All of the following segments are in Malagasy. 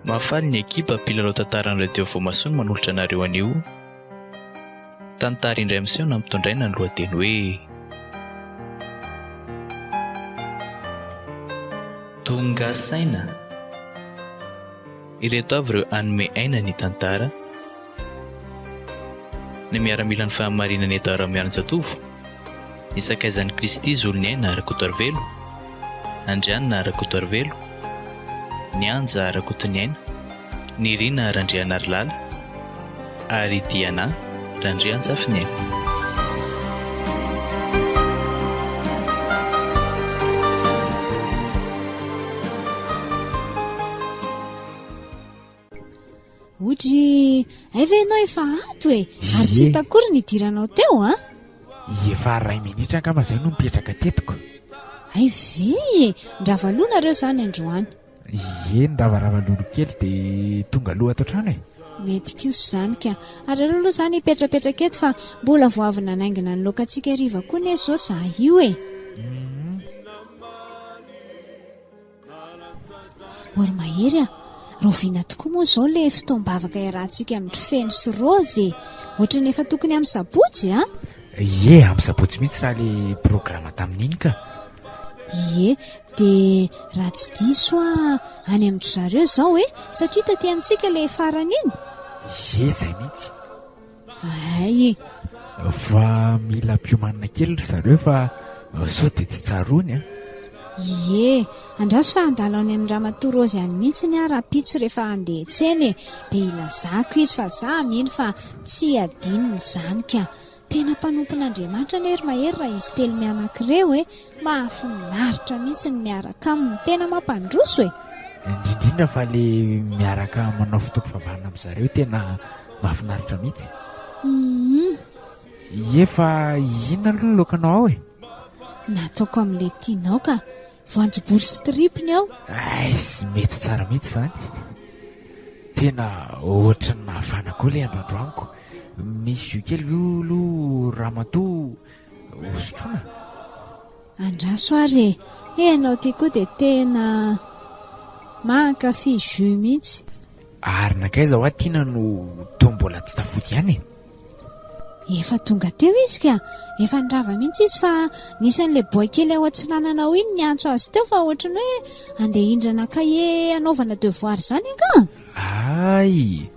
Mahafaly ny ekipa mpilalao tantaran'ny radio Voamasono manolotra anareo anio. Tantara indray amin'izay nampitondraina ny lohateny hoe tonga saina. Ireto avy ireo hanome aina ny tantara. Ny miaramila ny fahamarinana eto ara-miaran-tsatovo. Ny sakaizan'i Kristy zolonyaina ara-kotorvelo, Andrianina ara-kotorvelo, ny anja ara-kotoniaina, ny rina randriana arilala, ary diana randrian-tsafinaina. Odry aivenao efa ato e, ary tsy hitakory ny idiranao teo a? Efa 2 minitra angamba zay no mipetraka tetiko. Ay ve, ndravalonareo zany androany. Ndravarava-lolo kely dia tonga aloha ato trano e. Mety kosa zany ka, ary aleo aloha zany hipetrapetraka eto fa mbola voavy nanaingina ny lokantsika hariva koa ne zao za io e. Ory mahery a, roviana tokoa moa zao le fitaombavaka iarahantsika amin'ny feno sy rozy e. Ohatra nefa tokony amin'ny sabotsy a? Amin'ny sabotsy mihitsy raha le programa tamin'iny ka. Dia raha tsy diso any amin'ny zareo zao e, satria taty amintsika le farany iny. Zay mihitsy. Ay fa mila mpiomanina kely ry zareo fa sao dia tsy tsarony a. Andraso fa andalo any amin'ny ramatoa rozy any mihitsy ny ara-pitso rehefa andeha tseny e, dia ilazako izy fa za mino fa tsy adinony zany ka. Tena mpanompon'Andriamanitra ny hery mahery raha izy telo mianakireo e, mahafinaritra mihitsy ny miaraka aminy, tena mampandroso e. Indrindrindra fa le miaraka manao fotoam-pivavahana amin'ny zareo tena mahafinaritra mihitsy. Efa inona aloha ny lokanao ao e? Nataoko amin'ilay tianao ka, voanjobory stripiny ao. Sy mety tsara mihitsy zany. Tena ohatry ny nahavanako ilay androandroaniko. Misy io kely io ramatoa hosotrona. Andraso ary enao ty koa dia tena mankafy jus mihitsy. Ary nakaiza ho tiana no toa mbola tsy tafody ihany e. Efa tonga teo izy ka, efa ndrava mihitsy izy fa nisan'ilay boy kely ao Atsilananao iny ny antso azy teo fa ohatrany hoe andeha hindrana kahie anaovana devoir zany anga.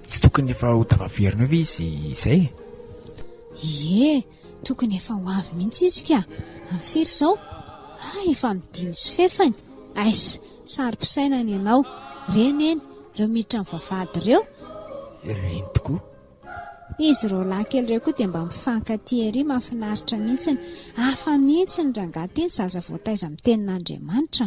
Tsy tokony efa ho tavaverina ve izy izay? Tokony efa ho avy mihitsy izy ka. Firy zao? Efa midimy sy fefany. Sary-pisainana ianao. Reny reo miditra amin'ny vavahady reo. Reny tokoa. Izy reo lahy kely reo koa dia mba mifankatia ery, mahafinaritra mihitsy. Hafa mihitsy ny rangaty iny zaza voataiza amin'ny tenin'Andriamanitra.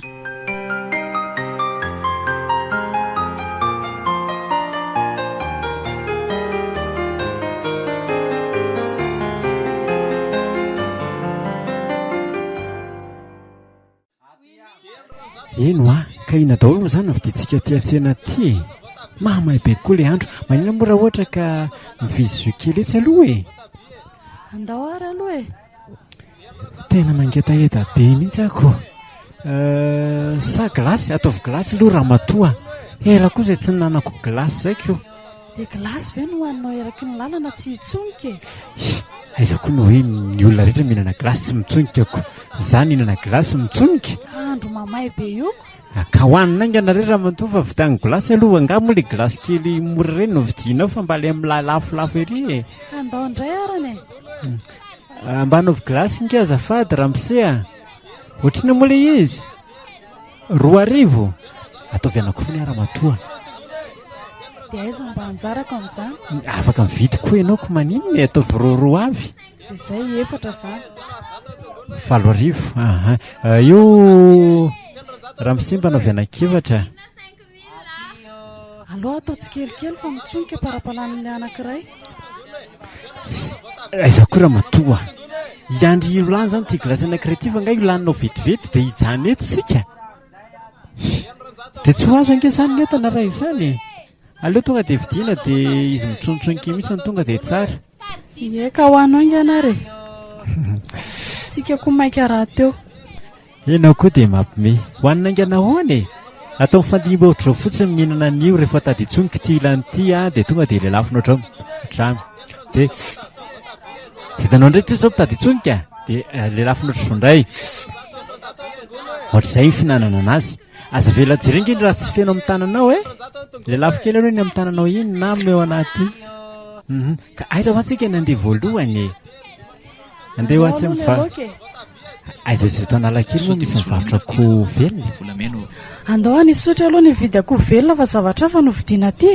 Eno ka ina daholo moa zany vidintsika ty an-tsena ty e. Mahamay be koa le andro. Manina moa raha ohatra ka mividy jus kely etsy aloha e. Andao ary aloha e. Tena mangetaheta be mihitsy ako. Sa glasy, ataovy glasy aloha raha matoa. Ela koa izay tsy nanako glasy zay ko. Dia glasy ve no hoaninao eraky ny lalana tsy hitsonika e? Aiza koa no hoe ny olona rehetra mihinana glasy tsy mitsonika ako. Za nihinana glasy mitsonika. Andro mamay be io. Ka hoanina aingana rehetra mantoa fa vitany glasy aloha. Anga moa le glasy kely mora ireny no vidinao fa mba le amin'ny lafolafo ery e. Andao indray arany e. Mba anaovy glasy inga azafady ramosea. Ohatrina moa le izy 2 ataovy anako foana ara-matoa. Dia aiza mba anjarako amin'izany? Afaka mividy koa ianao ko maninona ataovy 2 avy. Dia izay 4 zany. 7. Io ramosea mba anaovy anankefatra. Aloha atao tsikelikely fa mitsonika parapalan'ilay anankiray. Aiza koa raha matoa. Iandry io lany zany ty glasy anankiray ty fa nga io laninao vetivety dia hijany eto sika. Dia tsy ho azo ange zany netana raha izany. Aleo tonga dia vidiana dia izy mitsonotsonika mihitsy ny tonga dia tsara. Ka hoanao inganary. Tsika koa maika raha teo. Ianao koa dia mampime. Hoanina aingana hoany e. atao mifandimba ohatr'izao fotsiny mihinana an'io rehefa tady itsonika ty ilany ity dia tonga dia lelafina ohatramy dia hitanao indray ty zao mpitady itsonika dia lelafina ohatr'izao indray ohatr'izay ny finanana anazy aza vela jerena iny raha tsy feno amin'ny tananao lelafo kely aloha ny amin'ny tananao iny na meo anaty ka aiza ho antsika nandeha voalohany andeha ho antsy aiza izay to analakely moa misy mivarotra akoho velona volameno andao any isotra aloha ny vidy akoho velona fa zavatra fa no vidiana ty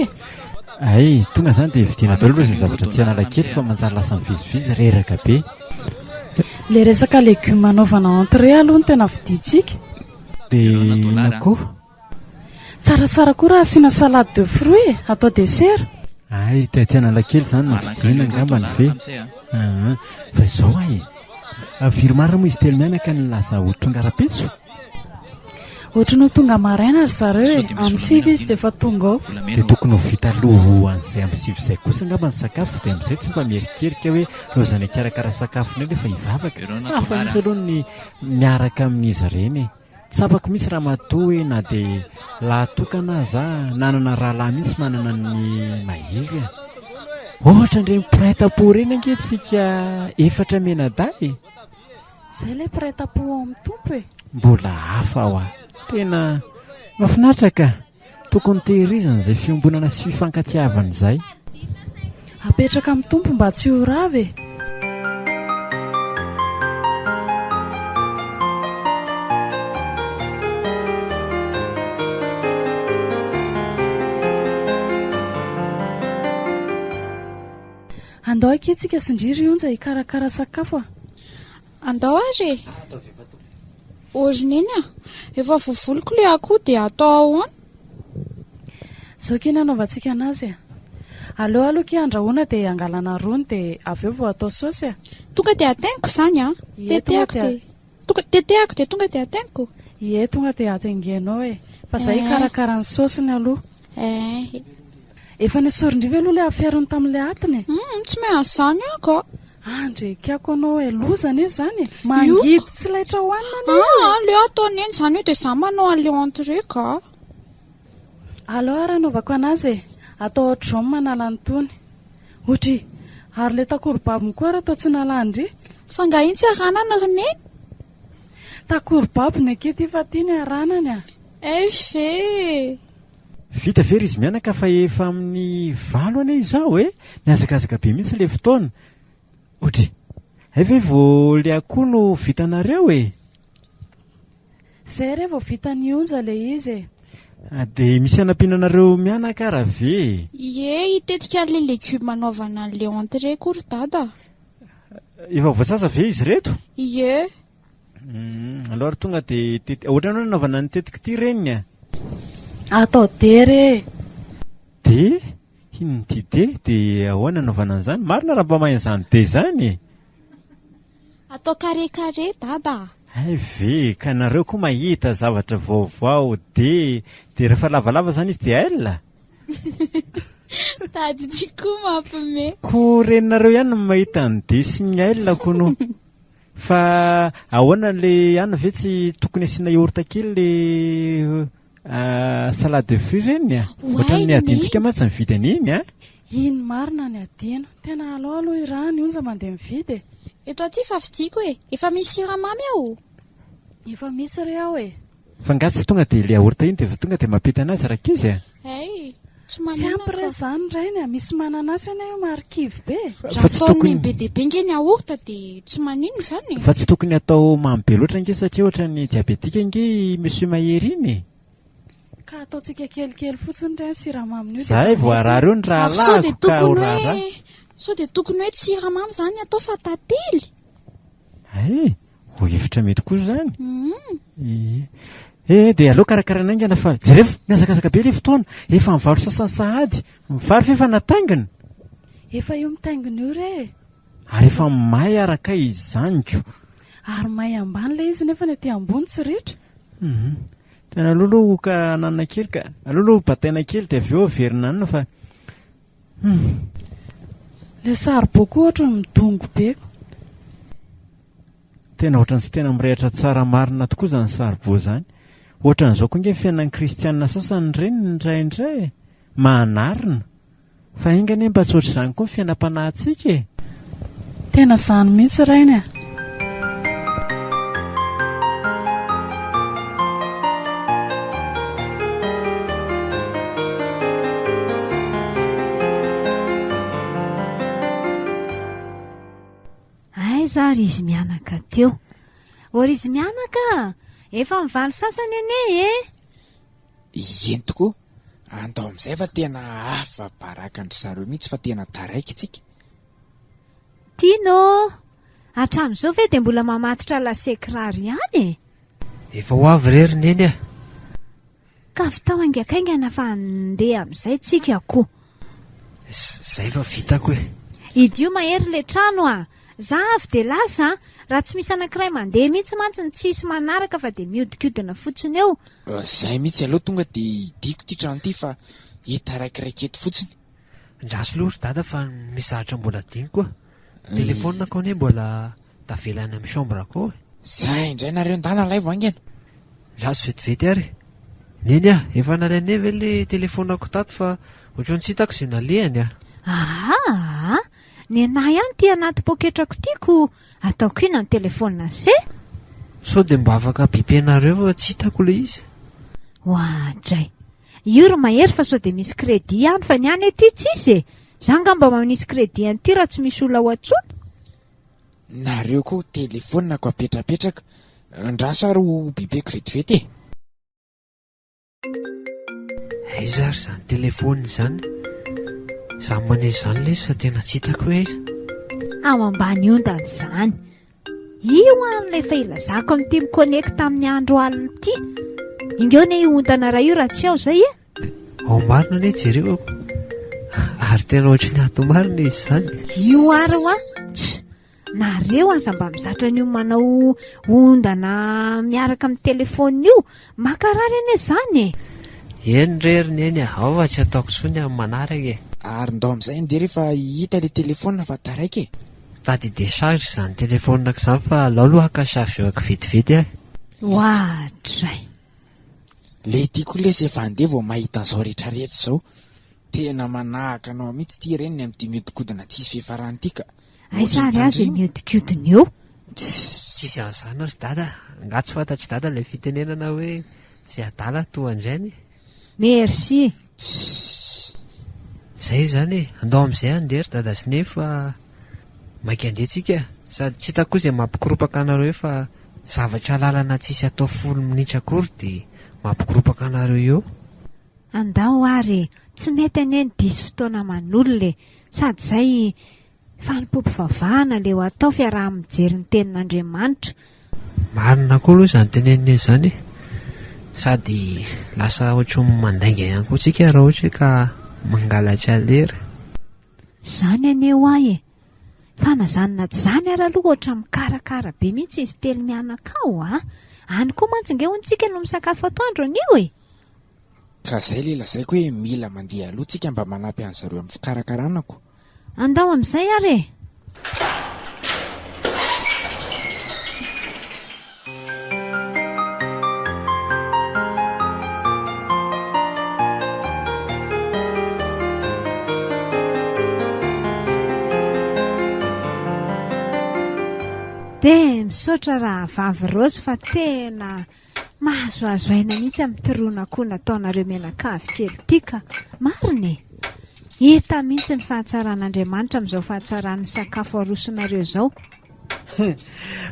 ay tonga zany dia vidiana daholo aloha izay zavatra ty analakely fa manjary lasa mivizivizy reraka be le resaka legioma anaovana entrée aloha ny tena vidintsika dia nakoho tsaratsara koa raha asiana salade de fruit atao dessert ay ty analakely zany no vidiana angambany ve fa izao firy marina moa izy telo mianaka ny laza ho tonga rapetso ohatra no tonga maraina ry zareo amin'ny sivy izy dia efa tonga ao dia tokony ho vita loho an'izay amin'ny sivy izay kosa angamba ny sakafo dia amin'izay tsy mba merikerika hoe lozana ikarakara sakafo ny rehefa hivavaka fa misy aloha ny miaraka amin'izy ireny tsapako misy raha matoa hoe na dia lahatokana za nanana rahalahy mihitsy manana ny mahery ohatra indreny prêt-à-pot reny angentsika efatra menaday izay ilay prêt-à-pot amin'ny tompo mbola hafa aho tena mahafinaritra ka tokony tehirizana izay fiombonana sy fifankatiavana izay apetraka amin'ny tompo mba tsy ho rava andao aketsika sindriry onja hikarakara sakafo andao ary ozininy efa vovoliko le akoho dia atao ahoana zao kena anaovantsika anazy aleo aloha ke andrahoana dia angalana rony dia avy eo vao atao saosy tonga dia atainiko izany tetehako dia tonga dia atainiko ie tonga dia ataingenao fa zay hikarakara ny saosiny aloha efa ny sorindriva aloha le afiarony tamin'ilay atiny tsy maintsy izany ako andrekako anao lozana izy zany mangidy tsy laitra hoanina le ataony eny izany io dia za manao an'ilay entrée ka aleo ary anaovako anazy atao ohatr'izao manala ny tony ohatra ary le takorobabiny koa raha atao tsy nalandry fa ngahiny tsy aranana roneny takorobabiny akety efa tiany aranany ve vita very izy mianaka fa efa amin'ny valo ane izao miazakazaka be mihitsy le fotoana ohatra ve vao le akoho no vitanareo zay re vao vita ny onja le izy dia misy anam-pihinanareo mianaka raha ve hitetika le legioma anaovana an'le entrée kory dada efa voasasa ve izy reto alors tonga dia ohatra anao nanaovana ny tetika ty reniny atao dery dia inony ty dia ahoana anaovana an'izany marina raha mba mahay an'izany de zany atao carré dada ve ka nareo koa mahita zavatra vaovao dia rehefa lavalava zany izy dia aila tady ty koa mampime ko reninareo ihany no mahita ny de sy ny aila kono fa ahoana le ihany ve tsy tokony asiana yaourt kely le salade de fruit reny ohatra ny adintsika ma tsy mividy an'iny iny marina ny adino tena aloha irahany onja mandeha mividy eto aty fa vidiako efa misy siramamy ao efa misy re ao fa nga tsy tonga dia le yaourt iny dia tonga dia mampety anazy raka izy tsy ampire zany rainy misy mananasy ana io marikivy be fa tsy tokony be dia be ngeny yaourt dia tsy manino zany fa tsy tokony atao mamy be loatra nge satria ohatra ny diabetika nge monsieur mahery iny ka ataontsika kelikely fotsiny ray siramamy io zay vao arary eo ny raha lako ka orara sao dia tokony hoe tsy siramamy zany atao fa tately ho hevitra mety koa zany dia aleo karakarana aingana fa jereo miazakazaka be le fotoana efa mivaro sasany sahady mivary fefa nataingina efa io mitaingina io re ary efa may araka izanyko ary may ambany le izy nefa ny aty ambony tsy ritra tena alohaloha ka nanana kely ka alohaloha bataina kely dia avy eo averinanina fa le sariboko ohatra ny midongo beko tena ohatrany tsy tena mirehatra tsara marina tokoa zany saribao zany ohatran'izao koa nge ny fiainan'ny kristianina sasany reny ndraindray mahanarina fa ingane mba tsy ohatr'izany koa ny fiainam-panahintsika e. Tena izany mihitsy rainy a. Zary izy mianaka teo. Or izy mianaka efa mivaly sasany ane e. Eny tokoa andao amin'izay fa tena hafa baraka andry zareo mihitsy fa tena taraiky tsika. Tiano hatramin'izao ve dia mbola mamatotra lasekirary ihany e. Efa ho avy rery neny a. Ka vitao aingakaingana fa andeha amin'izay tsika koa. Zay fa vitako e. Idio mahery le trano a. Za avy dia lasa raha tsy misy anankiray mandeha mihitsy mantsiny tsisy manaraka fa dia miodikodina fotsiny eo. Zay mihitsy aloha tonga dia diako ty trano ty fa hita raikiraiky eto fotsiny. Ndraso lory dada fa mizahatra mbola diny koa. Telefonina ko ane mbola tavelany amin'ny chambre ko. Zay indray nareo ndana lay voangena. Ndraso vetivety ary. Neny a, efa nalaine ve le telefonako tato fa ohatrany tsy hitako izay nalehany a. Ah, ny anahy ihany ty anaty poketrako tiako ataoko ina ny telefona se. Sao dia mba afaka bipenareo fa tsy hitako le izy. Hoadray, io ro mahery fa sao dia misy kredi ihany fa ny any ety tsisy e. Za ngamba manisy kredi ihany ty raha tsy misy olona ho atsony. Nareo koa telefona ko apetrapetraka ndraso ary ho bibeko vetivety e. Aiza ary izany telefona izany. Za manezy izany le izy fa tena tsy hitako hoe aiza. Ao ambany ondana izany. Io an'lefa ilazako amin'ity mikonekta amin'ny andro alina ity. Ingeo ne io ondana raha io raha tsy ao zay e. Ao marina ane jerevako. Ary tena ohatry ny ato marina izy izany. Io ary ho a. Tsy, nareo aza mba mizatra an'io manao ondana miaraka amin'ny telefona io. Makarary ane izany e. Eny rery neny a, ao fa tsy ataoko tsony amin'ny manaraka e. Ary ndao amin'izay nde rehefa hita le telefona fa taraiky e. Tady décharge izany telefonako izany fa alao aloha haka charge eo vetivety ahy. Hoadray. Le tiako le se efa andeha vao mahita an'izao rehetrarehetra izao. Tena manahaka anao mihitsy ty reny amin'ity miodikodina tsisy fiafarany ty ka. Aiza ary azy miodikodina eo. Tsisy an'izany ary dada. Nga tsy fantatry dada ilay fitenenana hoe zay adala toa andrainy. Merci. Zay zany e, andao amin'izay andery dada sy nefa maika andehantsika sady tsy hitako izay mampikoropaka anareo fa zavatra lalana tsisy atao 10 minitra akory dia mampikoropaka anareo eo. Andao ary tsy mety ane ny diso fotoana manolona sady zay fanimpom-pivavahana le ho atao fiaraha mijery ny tenin'Andriamanitra. Marina koa aloha izany tenenina izany sady lasa ohatry mandainga ihany koa tsika raha ohatra ka mangalatra lera. Zany ane ho ahy e. Fanazanina tsy zany ary aloha ohatra mikarakara be mihitsy izy telo mianaka ao a. Any koa mantsingehontsika no misakafo atoandro anio e. Ka zay le lazaiko hoe mila mandeha aloha tsika mba manampy an'zareo amin'ny fikarakaranako. Andao amin'izay ary e. Dia misaotra raha vavy Rosy fa tena mahazoazo aina mihitsy amin'ny toroana koa nataonareo menakavy kely tika. Marina e. Hita mihitsy ny fahatsaran'Andriamanitra amin'izao fahatsaran'ny sakafo arosonareo izao.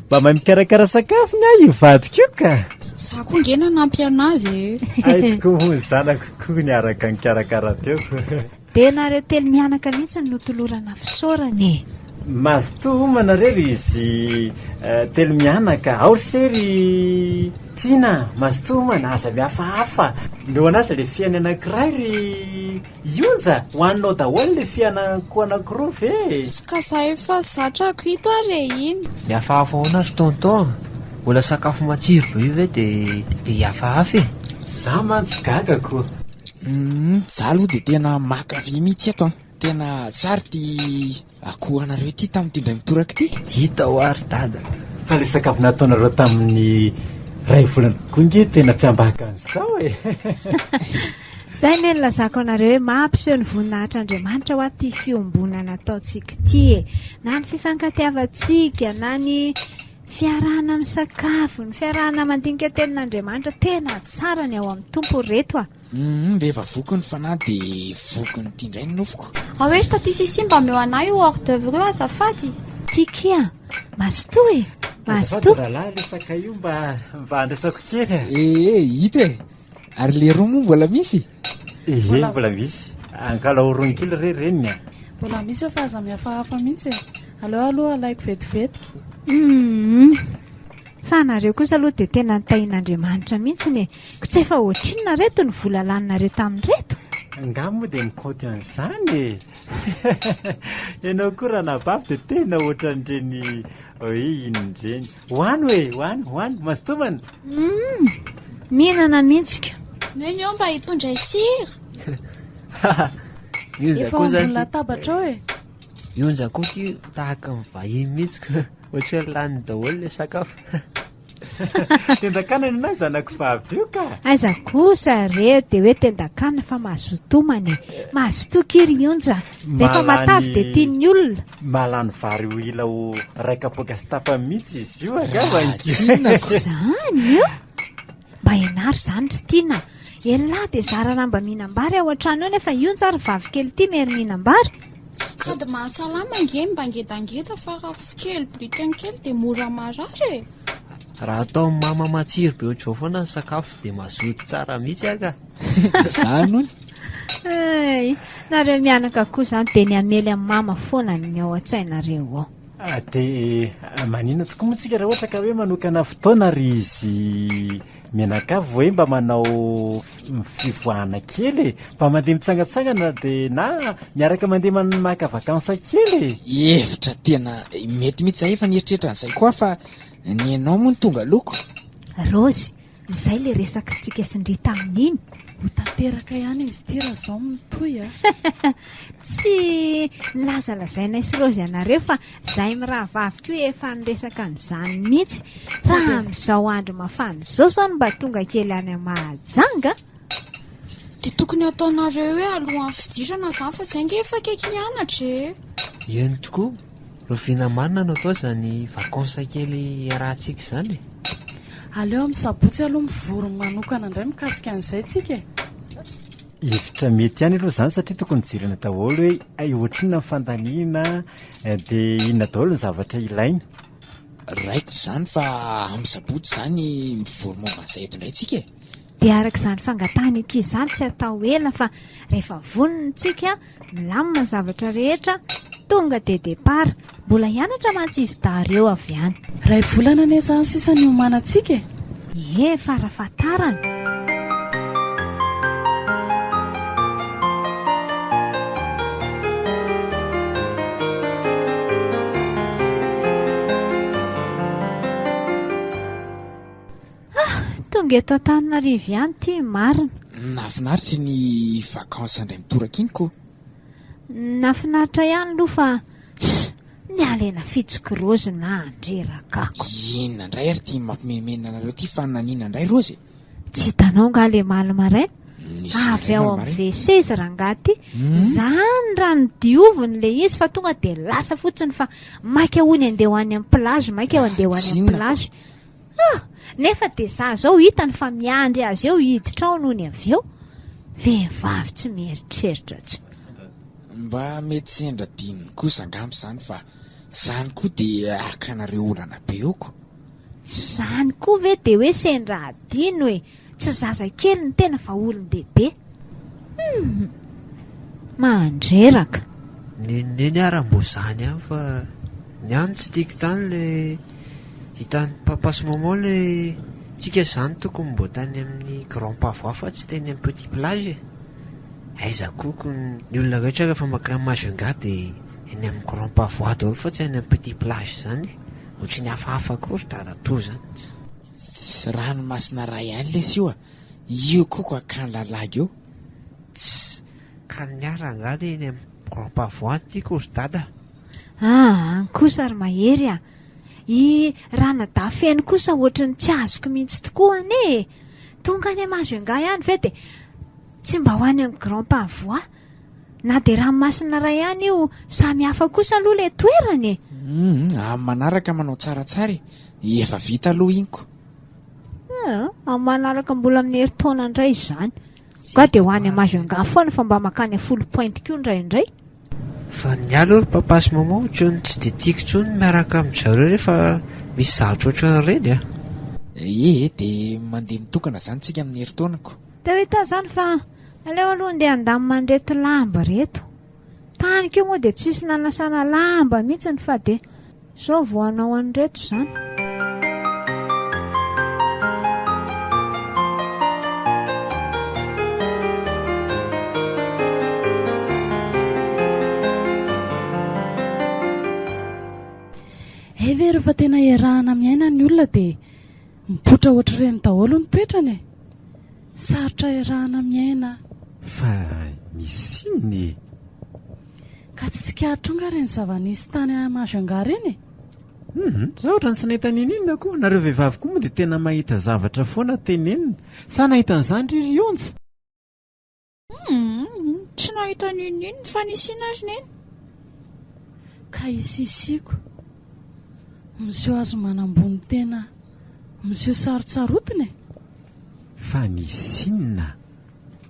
Mba mahay mikarakara sakafo ny ahy ivadika io ka. Za koa ngena nampy anazy e. Aitoko hoy zanako koa niaraka nikarakara teo. Dia nareo telo mianaka mihitsy no tolorana fisaorana e. Mazotoa homana rery izy telo mianaka ao sery tiana mazotoa homana aza mihafahafa ndeo anazy le fiaina anankiray ry ionja hoaninao daholo le fiainako anankiroa ve ka za efa zatrako ito ary iny Mihafahafa ahoana ry tonton mbola sakafo matsiro be io ve dia hihafahafa e. Za mantsy gagako. Za aloha dia tena makavy mihitsy eto tena tsara ty akoho anareo ty tamin'ity ndray mitoraka ty. Hita ho ary dada. Fa le sakafo nataonareo tamin'ny ray volana koa nge tena tsy ambaka an'izao e. Izay ne nylazako anareo hoe mampiseho ny voninahitr'Andriamanitra ho aty fiombonana ataontsika ity e. Na ny fifankatiavantsika na ny fiarahana amin'ny sakafo, ny fiarahana mandinika tenin'Andriamanitra tena tsara ny ao amin'ny tompo reto a. Rehefa voko ny fanahy dia voko ny tia indray ny nofoko. Hoe statisticien mba meo anay io hors d'œuvre io azafady. Tikia mazotoa e, mazotoa. Rahalahy resaka io mba andresako kely a. Hita e, ary le roa moa mbola misy. Mbola misy ankalaorony-kely reniny a. Mbola misy fa aza mihafahafa mihitsy e. Aleo aloha alaiko vetivety. Fa anareo kosa aloha dia tena nitahin'Andriamanitra mihitsy ne. Ko tsy efa ohatrinona reto ny vola laninareo tamin'reto. Angamo moa dia mikaoty an'izany e. Ianao koa raha nabavy dia tena ohatran'ireny inon'ireny. Hoany mastomana. Mihinana mihitsika. Neny eo mba hitondray sira. Efa ambony latabatra ao e. Ionja koa ty tahaka ny vahiny mihitsy ka ohatry ny lany daholo le sakafo. Tendakana ianao zanako vavy io ka. Aiza kosa re dia hoe tendakana fa mazotomany. Mazotokiry ionja. Rehefa matavy dia tian'ny olona. Malany vary ho ila ho raikapoaka sy tapa mihitsy izy io Zany io. Mba ianaro zany ry tiana. Elahy dia zarana mba mihinam-bary ao an-trano eo nefa ionja ary vavy kely ity mery mihinam-bary. Sady mahasalama nge mba ngedangeda fa rafo kely britany kely dia mora marary e. Raha atao mama matsiro be ohatr'izao foana ny sakafo dia mazoto tsara mihitsy aka. Zany hono. Nareo mianaka koa zany dia ny amely amin'ny mama foana ny ao an-tsainareo ao. Dia manina tokoa moa tsika raha ohatra ka hoe manokana fotoana ry izy mianakavy hoe mba manao fivoahana kely mba mandeha mitsangatsangana dia na miaraka mandeha maka vakansa kely. Hevitra tena mety mihitsy zay efa nieritreritra an'izay koa fa ny ianao moa ny tonga loko. Rozy, izay le resaka tsika sindry tamin'iny. Ho tanteraka ihany izy ty raha izao mitoy a. Tsy nilazalazainay sy Rozy anareo fa izay mirahavavy koa efa niresaka an'izany mihitsy. Raha amin'izao andro mafana izao zao mba tonga kely any Mahajanga. Dia tokony ataonareo hoe alohan'ny fidirana izany fa izay nge efa kaiky hianatra e. Eny tokoa. Roviana marina no atao izany vakansa kely arahantsika izany. Aleo amin'ny sabotsy aloha mivorona manokana indray mikasika an'izay tsika e. Hevitra mety ihany aloha izany satria tokony jirana daholo hoe ohatrinona ny fandaniana dia inona daholo ny zavatra ilaina. Raiko izany fa amin'ny sabotsy izany mivory momba an'izay eto indray tsika e. Dia araka izany fangatahana ankizy izany tsy atao ela fa rehefa vonintsika milamina ny zavatra rehetra tonga dia départ. Mbola hianatra mantsy izy dareo avy any. Ray volana ane izany sisa ny homanantsika e. Ie, farafatarana. Tonga eto Antananarivo ihany ty marina. Nafinaritra ny vakansa indray mitoraka iny koa. Nafinaritra ihany aloha fa ny alena fitsiko Rozy na andrerakako. Inona indray ary tia mampimemena anareo ty fa nanina indray Rozy? Tsy hitanao nga le maly maraina? Avy ao amin'ny WC izy rangaty. Zany raha ny dioviny le izy fa tonga dia lasa fotsiny fa maika hoany andeha ho any amin'ny plage, maika ho andeha ho any amin'ny plage. Nefa dia za zao hitany fa miandry azy eo hiditra ao noho ny avy eo. Vehivavy tsy mieritreritra tsy. Mba mety sendra dininy kosa angamba izany fa izany koa dia akanareo olana be oko. Izany koa ve dia hoe sendra adino hoe tsy zazakely ny tena fa olon-dehibe. Mandreraka. Neny aram-bo zany ihany fa ny any tsy tiako tany le hitan'ny papa sy maman le tsika izany tokony mbo tany amin'ny grand pavois fa tsy teny amin'ny petit plage. Aiza koa ny olona rehetra rehefa makany Majunga dia eny amin'ny grand pavois daholo fa tsy any amin'ny petit plage izany. Ohatry ny hafahafa koa ry tara-to zany. Ranomasina ray ihany lesy io a. Io koa akany lalagy eo. Ka niara angady eny amin'ny grand pavois tiako ry dada. Kosa ry mahery a. I ranadafeny kosa ohatry ny tsy azoko mihitsy tokoa ane. Tonga any Majunga ihany ve dia tsy mba ho any amin'ny Grand Pavois? Na dia ranomasina ray ihany io, samy hafa kosa aloha ilay toerany. Amin'ny manaraka manao tsaratsara efa vita aloha inko. Amin'ny manaraka mbola amin'ny herintaona indray izany. Ka dia ho any Majunga foana fa mba makany 10 pointy koa indraindray. Fa ny aloha papa sy mama ohatrany tsy dia tiako intsony miaraka amin'ny zareo rehefa misy zavatra ohatran'ireny a. Dia mandeha mitokana izany tsika amin'ny herintaonako. Dia hita izany fa aleo aloha andeha andamina reto lamba reto. Tany keo moa dia tsisy nanasana lamba mihitsy fa dia izao vao hanao an'ireto izany. Ve rehefa tena iarahana miaina ny olona dia mipotra ohatry ireny daholo ny toetrany. Sarotra iarahana miaina. Fa misy inony Ka tsy tsikaritronga ireny zava-nisy tany Majunga ireny. Zaho ohatra ny tsy nahita ninina koa. Nareo vehivavy koa moa dia tena mahita zavatra foana tenenina. Sa nahita an'izany ry Rionja? Tsy nahita ninina fa nisina azy neny. Ka isisiko miseho azo manambony tena, miseho sarotsarotiny. Fa nisy inona?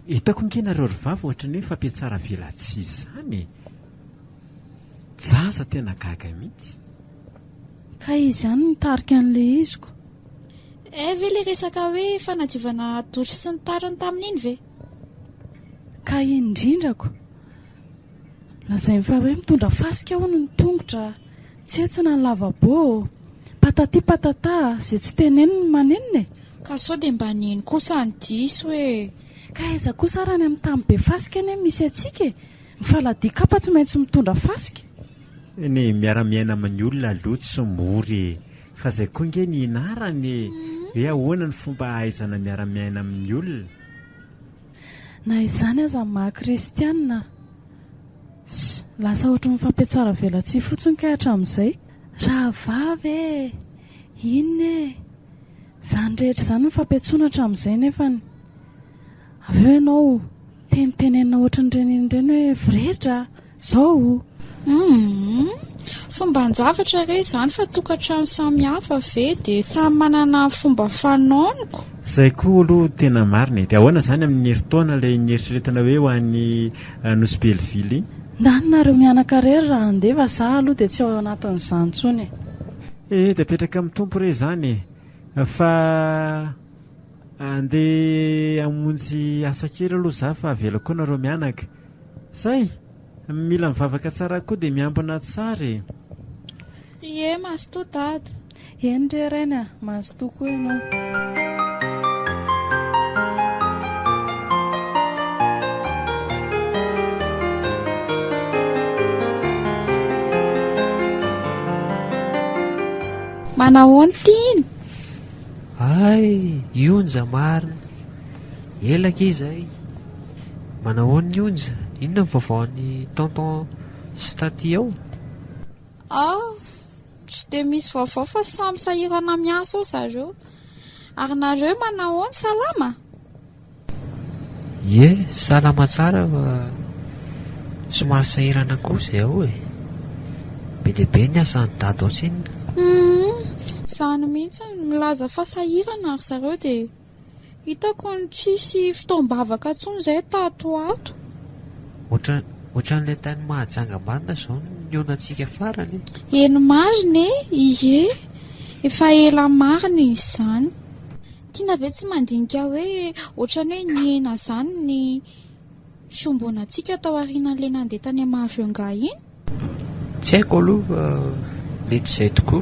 Hitako nkenareo ry vavy ohatra ny hoe fampiatsara velatsizy izany. Jaza tena gaga mihitsy. Ka izy ihany nitarika an'ilay iziko. Ve ilay resaka hoe fanadiovana dosy sy ny tariny tamin'iny ve? Ka indrindrako lazainy fa hoe mitondra fasika hono ny tongotra, tsetsina ny lavabo, patati patata, izay tsy teneniny maneniny. Ka sao dia mba neny kosa ny diso hoe. Ka aiza kosa raha ny amin'ny tany be fasika ane misy atsika e. Mifaladia kapa tsy maintsy mitondra fasika. Ny miara-miaina amin'ny olona loatra sy mory. Fa izay koa nge ny inarany hoe ahoana ny fomba ahaizana miara-miaina amin'ny olona. Na izany aza ny maha-kristianina. Lasa ohatry ny fampiatsara velatsihy fotsiny ka hatramin'izay. Raha vavy inona e, izany rehetra izany ny fampiatsoana hatramin'izay nefany. Avy eo ianao tenitenenina ohatran'ireny hoe viretra izao. Fomba ny-javatra re izany fa tokantrano samy hafa ve dia samy manana fomba fanaoniko. Izay koa aloha tena marina. Dia ahoana izany amin'ny herintaona ilay nieritreretina hoe ho an'ny Nosy Belleville iny? Ndanareo mianakarery raha andeva za aloha dia tsy ao anatin'izany intsony. Dia petraka amin'ny tompo re izany. Fa andeha hamonjy asa kely aloha za fa avela koa nareo mianaka. Zay mila mivavaka tsara koa dia miambina tsara. Mazotoa dada. Eny re rainy a, mazotoa koa ianao. Manao ny tiany. Ay, Onja marina. Elaka izay. Manao ny Onja. Inona ny vaovaon'ny tonton sy taty ao? Tsy dia misy vaovao fa samy sahirana miasa ao zareo. Ary nareo manao ny salama? Salama tsara fa somary sahirana kosa ao e. Be dia be ny asan'ny dado ao tsinona. Izany mihitsy milaza fa sahirana ary zareo dia hitako ny tsisy fitaom-bavaka intsony izay tato ato. Ohatran'ilay tany mahajanga-banina izao ny onantsika farany. Eny marina efa ela marina izany. Tiana ve tsy mandinika hoe ohatran'ny hoe niena izany ny fiombonantsika tao aorianan'ilay nandeha tany Majunga iny? Tsy haiko aloha mety izay tokoa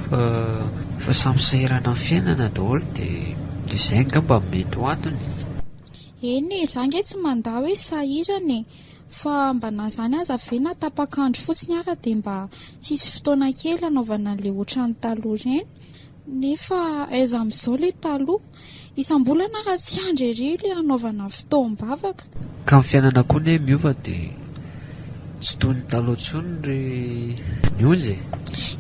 fa samy sahirana amin'ny fiainana daholo dia izay ngamba mety ho antony. Za nge tsy mandà hoe sahirana fa mba na izany aza ve na tapakandro fotsiny ara dia mba tsisy fotoana kely anaovana an'ilay ohatran'ny taloha ireny. Nefa aiza amin'izao ilay taloha isam-bolana raha tsy andry ery ilay anaovana fotoam-bavaka. Ka ny fiainana koa ne miova dia tsy toy ny taloha tsony ry nionjy.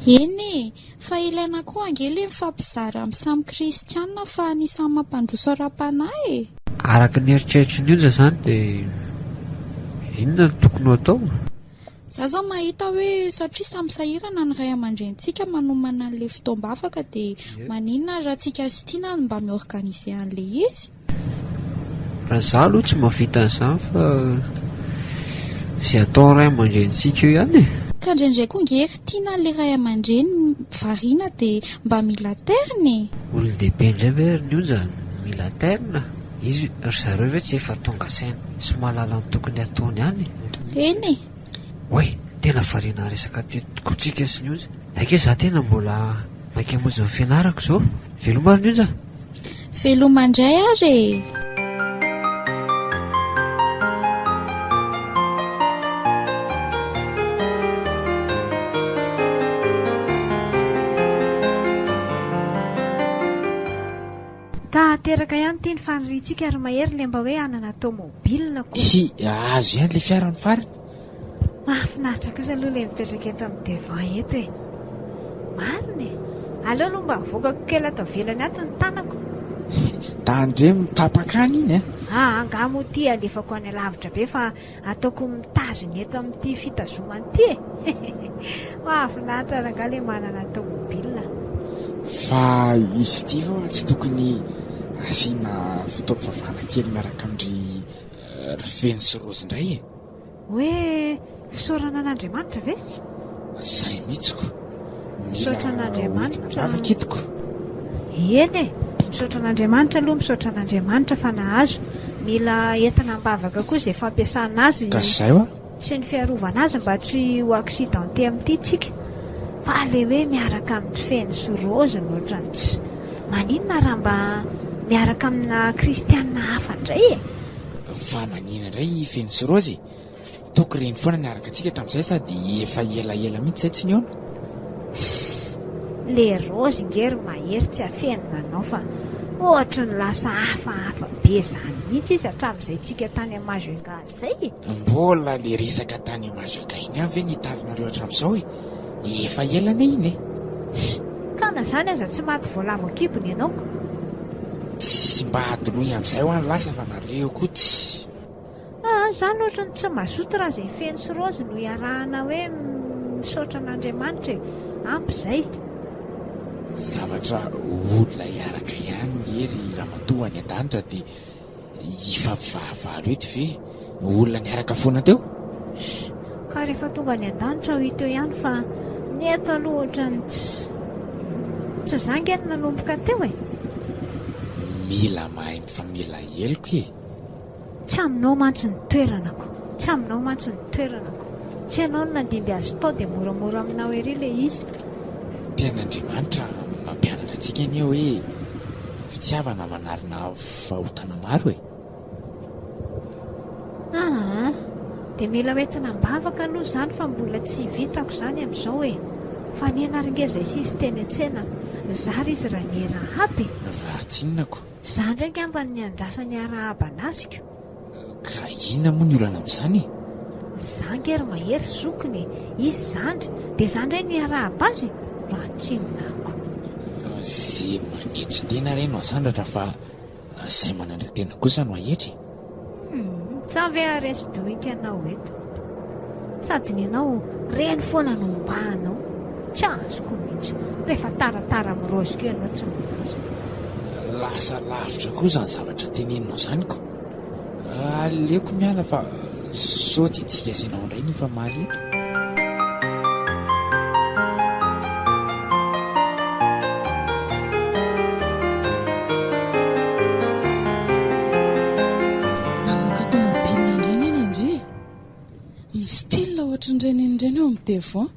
Eny e, fa ilaina koa angely mifampizara amin'ny samy kristianina fa anisany mampandroso ara-panahy e. Araka ny eritreritry ny onja izany dia inona no tokony ho atao? Za zao mahita hoe satria samy sahirana ny ray aman-drentsika manomana an'ilay fotoam-bavaka dia maninona raha tsika sy tiana mba miorganize an'ilay izy? Raha izaho aloha tsy mahavita an'izany fa izay atao ray aman-drentsika eo ihany e. Ka indraindray koa ngery tiana an'ilay ray aman-dreny variana dia mba mila terny. Olon-dehibe indray ve ry onja mila terna? Izy ry zareo ve tsy efa tonga saina sy mahalala ny tokony ataony ihany? Eny e. Hoe, tena variana resaka tokoa tsika sy ny onja. Aike za tena mbola maika monja ny fianarako izao. Veloma ry ny onja? Veloma indray ary e. Teraka ihany tia ny faniriantsika ary mahery le mba hoe hanana tômôbilina koa. Azo ihany le fiara ny farany. Mahafinaritra kosa aloha le mipetraka eto amin'ny devan eto e. Marina e. Aleo aloha mba vokako kely ato avelany ato ny tanako. Tandre mitapakany iny e. Angamo ty alefako any lavitra be fa ataoko mitazona eto amin'ity fitazomany ty e. Mahafinaritra raha le manana tômôbilina. Fa izy ty fa tsy tokony asiana fitaovam-pivavahana kely miaraka amin'ny feno sy rozy indray e. Hoe fisaorana an'Andriamanitra ve? Izay mihitsiko. Misaotra an'Andriamanitra. Avaketiko. Eny e, misaotra an'Andriamanitra aloha, misaotra an'Andriamanitra fa nahazo. Mila entana mbavaka koa izay fampiasana azy. Ka izay hoa? Sy ny fiarovana azy mba tsy ho accidenté amin'ity tsika. Fa le hoe miaraka amin'ny feno sy rozy no ohatran'ny tsy. Maninona raha mba miaraka amina kristianina hafa indray e? Fa maninona indray feno sy rozy? Toko reny foana niaraka antsika tamin'izay sady efa elaela mihitsy izay tsy niona. Le rozy ngery mahery tsy afenina anao fa ohatra ny lasa hafahafa be izany mihitsy izy hatramin'izay tsika tany Majunga izay e. Mbola le resaka tany Majunga iny avy ve nitarinareo hatramin'izao e? Efa elana iny e. Ka na izany aza tsy maty voalavo akibony ianao ko. Tsy mba atolohy amin'izay ho any lasa fa nareo koa tsy. Izany ohatra ny tsy mazoto raha izay feno sy rozy no iarahana hoe misaotra an'Andriamanitra e. Ampy izay. Zavatra olona iaraka ihany ngery ramatoa any an-danitra dia ifampivahavalo eto ve? Olona niaraka foana teo? Ka rehefa tonga any an-danitra ho hita eo ihany fa ny eto aloha ohatra ny tsy zangy any nanomboka teo e. Mila mahay mifamila heloko e. Tsy aminao mantsy ny toeranako. Tsy aminao mantsy ny toeranako. Tsy ianao no nandimby azy tao dia moramora aminao ery ilay izy. Tean'Andriamanitra mampianatra antsika anie hoe fitiavana manarina fahotana maro e. Dia mila hoentina mbavaka aloha izany fa mbola tsy vitako izany amin'izao e. Fa ny anaringeza isisy teny an-tsena zary izy raha ny Rahaba. Raha tsinonako. Izany indray ngamba ny andrasany Rahaba anaziko. Ka inona moa ny olana amin'izany? Zangery mahery zokiny, izy zandry, dia izany indray ny Rahaba azy raha tsinonako. Izay manetry tena ireny no asandratra fa izay manandra tena kosa no ahetry. Sa ve aresydoika anao eto? Sady ny anao reny foana no mbanao. Tsy azoko mihitsy. Rehefa taratara amin'ny roziko ianao tsy milaza. Lasa lavitra koa izany zavatra teneninao izany ko. Aleoko miala fa sao dia tsika asianao indray ny fa maly eto. Style ohatra indrenindreny eo amin'ny devon.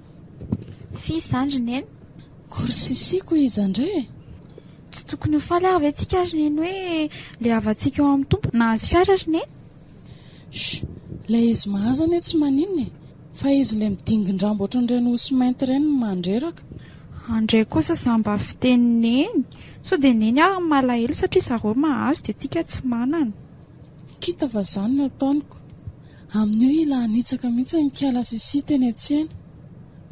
Fils zandry neny. Korsisiko izy andray. Tsy tokony ho faly avy antsika azy neny hoe le avantsika eo amin'ny tompo na azy fiara azy neny. Ilay izy mahazo anie tsy maninona fa izy le midingin-drambo ohatra indreny osy mainty ireny no mandreraka. Andray kosa samba fiteny neny. So dia neny aho malahelo satria zareo mahazo dia tika tsy manana. Kita fa izany ny ataoniko. Amin'io ila nitsaka mihitsy ny kiala sisi teny an-tsena.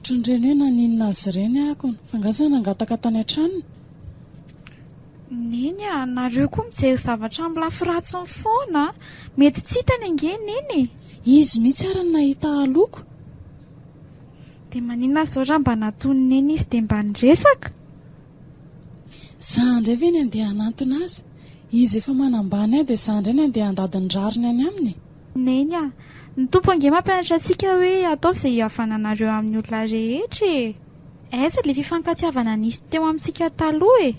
Trondreny hoe naninona azy ireny akony fangasana angataka tany an-tranony. Neny nareo koa mijery zavatra amin'ny lafiratsiny foana. Mety tsy hitany ange neny. Izy mihitsy ary ny nahita aloko. Dia maninona izao raha mba natony neny izy dia mba niresaka? Za indray ve ny andeha hanantona azy. Izy efa manambany ahy dia za indray ny andeha handadiny rariny any aminy. Neny ny tompo ange mampianatra antsika hoe ataovy izay hihavananareo amin'ny olona rehetra e. Aiza ilay fifankatiavana nisy teo amintsika taloha e.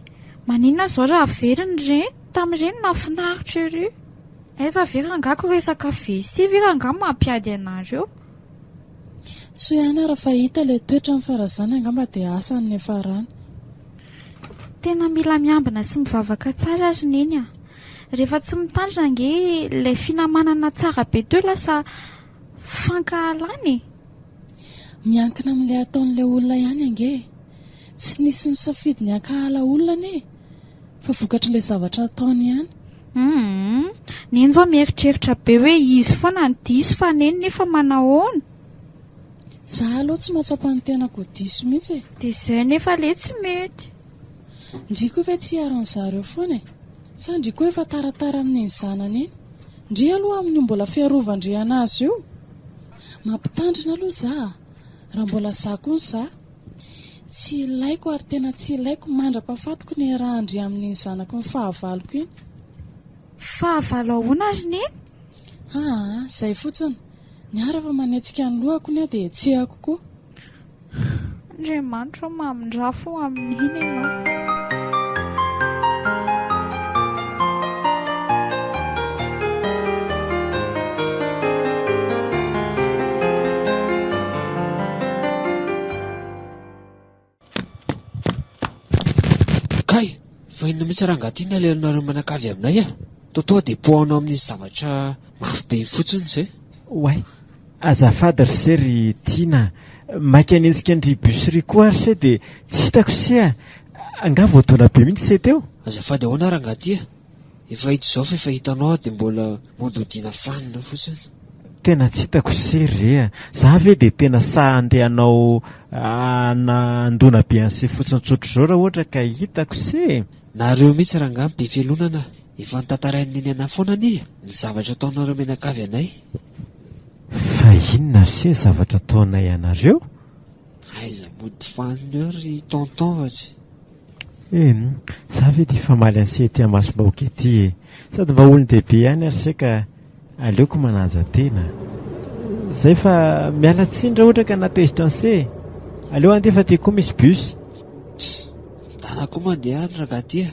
Maninona izao raha veriny ireny tamin'ireny nafinaritra ery. Aiza ve rangako resaka vesy ve rangamo mampiady anareo? So ihany raha fahita ilay toetra amin'ny farazany angamba dia asany farany. Tena mila miambina sy mivavaka tsara ary neny rehefa tsy mitandrina ange ilay finamanana tsara be teo lasa fankahalany. Miankina amin'ilay ataon'ilay olona ihany ange. Tsy nisy ny safidy ny ankahala olona ne fa vokatra ilay zavatra ataony ihany. Neny izao mieritreritra be hoe izy foana ny diso fa neny nefa manahoana. Za aloha tsy mahatsapa ny tenako diso mihitsy e. Dia izay nefa le tsy mety. Ndry koa ve tsy hiaran'zareo foana e. Sa ndry koa efa taratara amin'ny zanany iny. Ndry aloha amin'ny mbola fiarovandriana azy io. Mampitandrina aloha za. Raha mbola za koa za. Tsy ilaiko ary tena tsy ilaiko mandra-pahafatoko ny raha andry amin'ny zanako ny fahavaloko iny. Fahavalo ahoana azy neny? Zay fotsiny. Ny ara fa manetsika ny lohako ny dia etsehako koa. Andriamanitra mamindrafo amin'iny ianao. Kay, fa inona mihitsy raha angaty aleonareo manakavy aminay totoa dia poanao amin'ny zavatra mafy be fotsiny izay. Oay, azafady ry sery tiana maika anentsika andry buserie koa ary se dia tsy hitako se anga voadona be mihitsy se teo. Azafady ahoana raha angaty efa hito izao fa efa hitanao dia mbola mondodiana fanina fotsiny. Tena tsy hitako sery za ve dia tena sa andehanao andona be an'se fotsiny tsotro izao raha ohatra ka hitako se. Nareo mihitsy raha angamy be felonana efa nitantarain'ny neny ana foana ny zavatra ataonareo menakavy anay. Fa inona se zavatra ataonay anareo? Aiza mody fanina eo ry tonton vatsy. Za ve dia famaly an'se ty amasom-bahoaka ety sady mba olon-dehibe ihany ary se ka aleoko mananja tena. Zay fa miala tsindra ohatra ka natezitra an'se. Aleo andefa ty koa misy bus. Dana koa mandeha any ragaty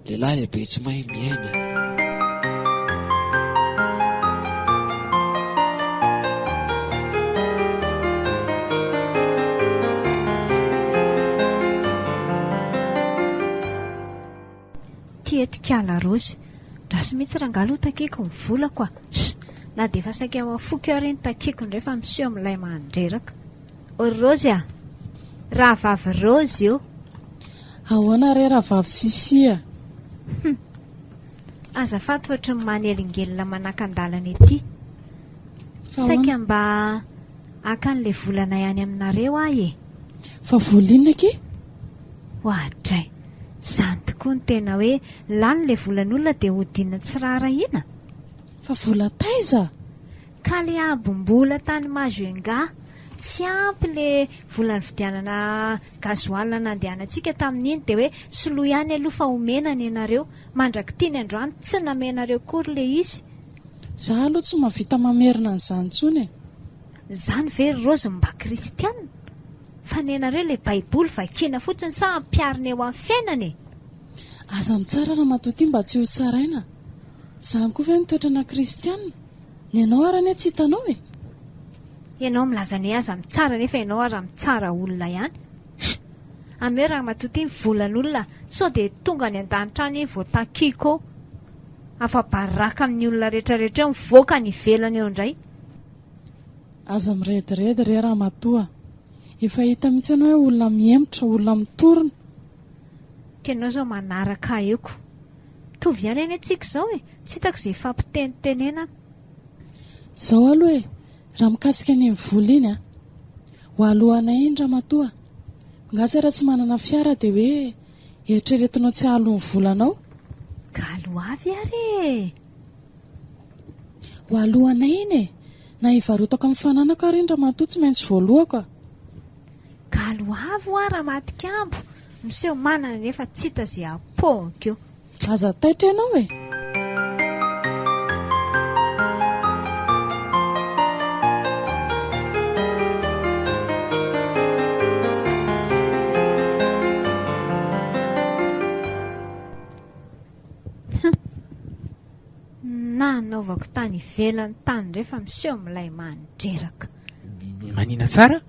lehilahy lehibe tsy mahay miaina. Tietikala Rozy drasy mihitsy rangalo takiko ny volako na dia efa saika mafoko eo reny takiko indray fa miseho amin'ilay mandreraka. Rozy raha vavy Rozy io. Ahoana re raha vavy Sisia? Azafady ohatry ny manelingelina manakan-dalana ety. Saika mba akan'ilay volana ihany aminareo ahy Fa volinona ke? Hoatray, izany tokoa ny tena hoe lany ilay volan'olona dia hodinina tsirarahina. Fa vola taiza? Ka le abom-bola tany Mazenga tsy ampy le volan'ny fidianana gazoalina nandehanantsika tamin'iny dia hoe soloa ihany aloha fa omenana ianareo mandraky tiany androany tsy namenareo kory le izy. Za aloha tsy mavita mamerina an'izany intsony. Zany very Rozy mba kristianina fa ny ianareo le baiboly vakiana fotsiny sa ampiarina eo amin'ny fiainana. Aza mitsara raha matoty mba tsy ho tsaraina. Zany koa ve nitoetrana kristianina? Ny ianao arany tsy hitanao Ianao milaza ny aza mitsara nefa ianao ara mitsara olona ihany. Ameo raha matoty ny volan'olona sao dia tonga ny an-danitra any voatakiko afa-baraka amin'ny olona rehetrarehetra eo mivoaka ny ivelany eo indray. Aza mirediredy re raha matoa. Efa hita mihitsy ianao hoe olona miemotra, olona mitorona. Kenao zao manaraka eko. Tovy ihany any antsika izao tsy hitako izay fampitenitenenana. Zao aloha e, raha mikasika ny vola iny ho alohanay iny ramatoa, ngasa raha tsy manana fiara dia hoe eritreretinao tsy hahalony volanao. Galo avy ary e. Ho alohanay iny e, na hivarotako amin'ny fananako ary iny ramatoa tsy maintsy voalohako. Galo avy ho ara matikambo, miseho manana nefa tsy hita izay apônko. Aza taitra ianao e. Na naovako tany ivelany tany rehefa miseho milay mandreraka. Manina tsara?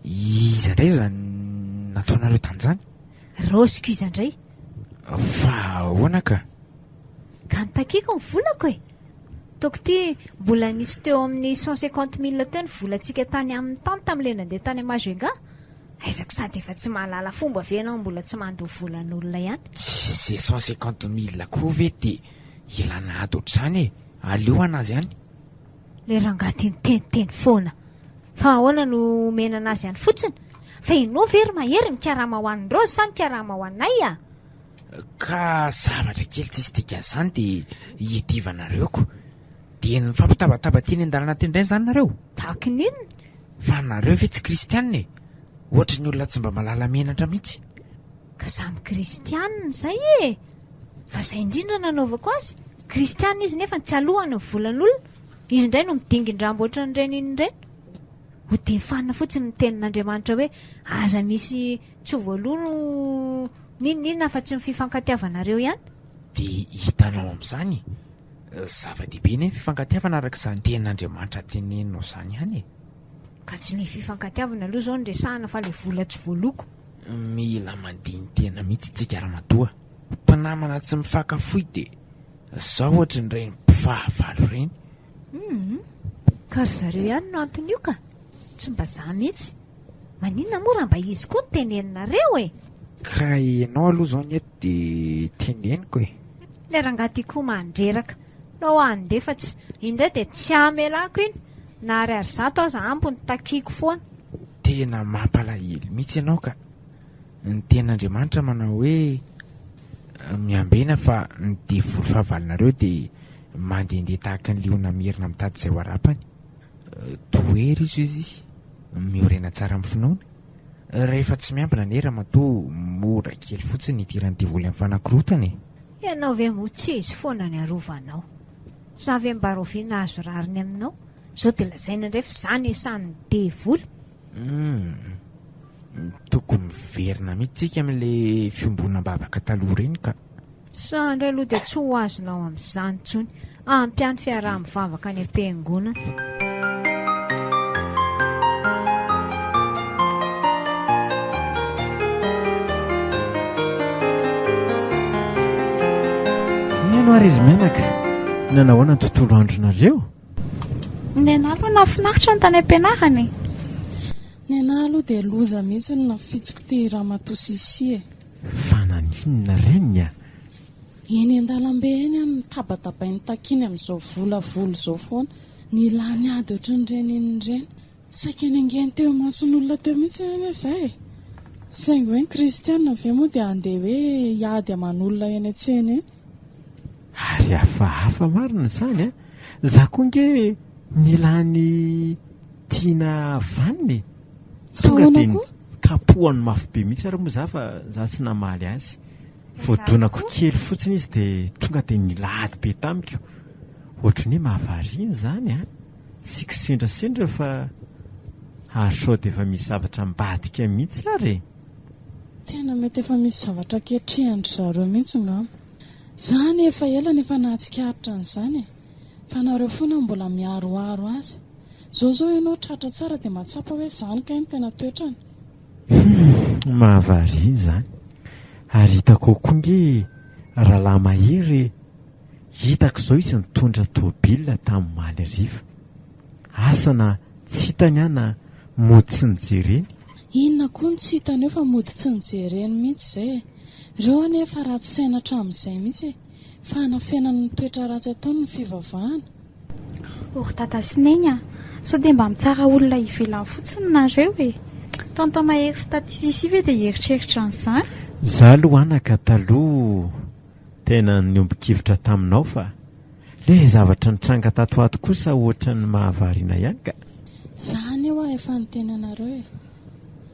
Iza indray zany nataonareo tanjany? Rosiko iza indray. Fa ahoana ka? Ka nitakiko ny volako e. Toko ty mbola nisy teo amin'ny 150,000 teo ny volantsika tany amin'ny tany tamin'ilay nandeha tany Majunga. Aizako sady efa tsy mahalala fomba ve ianao mbola tsy mandoha volan'olona ihany. Tsy 150,000 koa ve dia ilana ato ohatr'izany e. Aleo anazy ihany. Le rangaty ny teniteny foana. Fa ahoana no mena anazy ihany fotsiny? Fa ianao very mahery mikarama ho an'ny Rose sa mikarama ho anay a? Ka zavatra kely tsisy dika zany dia hidivanareo ko. Dia nifampitabataba teny an-dalana teny indray zany nareo? Tahaka n'inona? Fa nareo ve tsy kristianina e? Ohatra ny olona tsy mba malala menatra mihitsy. Ka samy kristianina izay e. Fa izay indrindra nanaovako azy. Kristianina izy nefa tsy alohany ny volan'olona. Izy indray no midingin-drambo ohatran'ny ireny iny ireny. Ho dinfanina fotsiny ny tenin'Andriamanitra hoe aza misy tsy voaloha no ninona fa tsy ny fifankatiavanareo ihany. Dia hitanao amin'izany zava-dehibe ny fifankatiavana araka izany tenin'Andriamanitra teneninao izany ihany e. Ka tsy ny fifankatiavana aloha izao ny resahana fa ilay vola tsy voaloko. Mila mandiny tena mihitsy tsika ramatoa. Mpanamana tsy mifankafohy dia izao ohatra ny ireny mpifahavalo ireny. Ka ry zareo ihany no anton'io ka? Tsy mba zaho mihitsy. Maninona moa raha mba izy koa no teneninareo e? Ka ianao aloha izao ny eto dia teneniko e. Le rangaty koa mandreraka. Nao andefatsy. Indray dia tsy hamelako iny. Na ariary zato aho za ampy ny takiako foana. Tena mampalahelo mihitsy ianao ka. Ny tenin'Andriamanitra manao hoe miambena fa ny devoly fahavalinareo dia mandehandeha tahaka ny liona mierina mitady izay ho arapany. Toery izy miorena tsara amin'ny finoana. Rehefa tsy miambina ane ramatoa mora kely fotsiny hidirany devoly amin'ny fanankirotana e. Ianao ve moa tsy izy foana ny arovanao? Sa ve mba roviana azo rariny aminao? Izao dia lazaina indray fa izany esan'ny devoly. Tokony miverina mihitsy tsika amin'ilay fiombonam-bavaka taloha ireny ka. Sa indray aloha dia tsy ho azonao amin'izany intsony. Ampiany fiaraha-mivavaka any am-piangonana. Ianao ary izy menaka, nanahoana ny tontolo andronareo? Ny anahy aloha nahafinaritra ny tany am-pianarana. Ny anahy aloha dia loza mihitsy no nafitsiko ty ramatoa Sisi e. Fa naninona reny a? Eny an-dalambe eny any mitabatabainy takiny amin'izao volavolo izao foana. Ny lany ady ohatran'ireny ireny. Saika ny angeny teo mason'olona teo mihitsy eny izay. Saingy hoe ny kristianina ve moa dia andeha hoe hiady aman'olona eny an-tsena eny. Ary hafahafa marina izany a. Za koa nge ny lany tiana vaniny. Tonga dia kapohany mafy be mihitsy ary moa za fa za tsy namaly azy. Voadonako kely fotsiny izy dia tonga dia nilahady be tamiko. Ohatran'ny hoe mahavariana izany a. Tsy kisendrasendra fa ary sao dia efa misy zavatra mbadika mihitsy ary. Tena mety efa misy zavatra ketrehany zareo mihitsy ngamba. Zany efa ela nefa nahatsikaritra an'izany. Fa nareo foana mbola miaroaro azy. Zao ianao tratra tsara dia mahatsapa hoe izany ka iny tena toetrany. Mahavariana izany. Ary hitako koa nge rahalahy mahery hitako izao izy nitondra tômôbilina tamin'ny Maliriva. Asana tsy hitany ana mody tsy nijereny. Inona koa ny tsy hitany eo fa mody tsy nijereny mihitsy izay. Ireo anefa ratsy saina hatramin'izay mihitsy fa hanafenany ny toetra ratsy ataony ny fivavahana. Dada sy neny a, sao dia mba mitsara olona ivelany fotsiny nareo e. Tonton mahery statisisi ve dia heritreritra an'izany? Izaho aloha anaka taloha tena niombon-kivitra taminao fa le zavatra nitranga tato ato kosa ohatra ny mahavariana ihany ka. Zany eo efa nitenanareo e.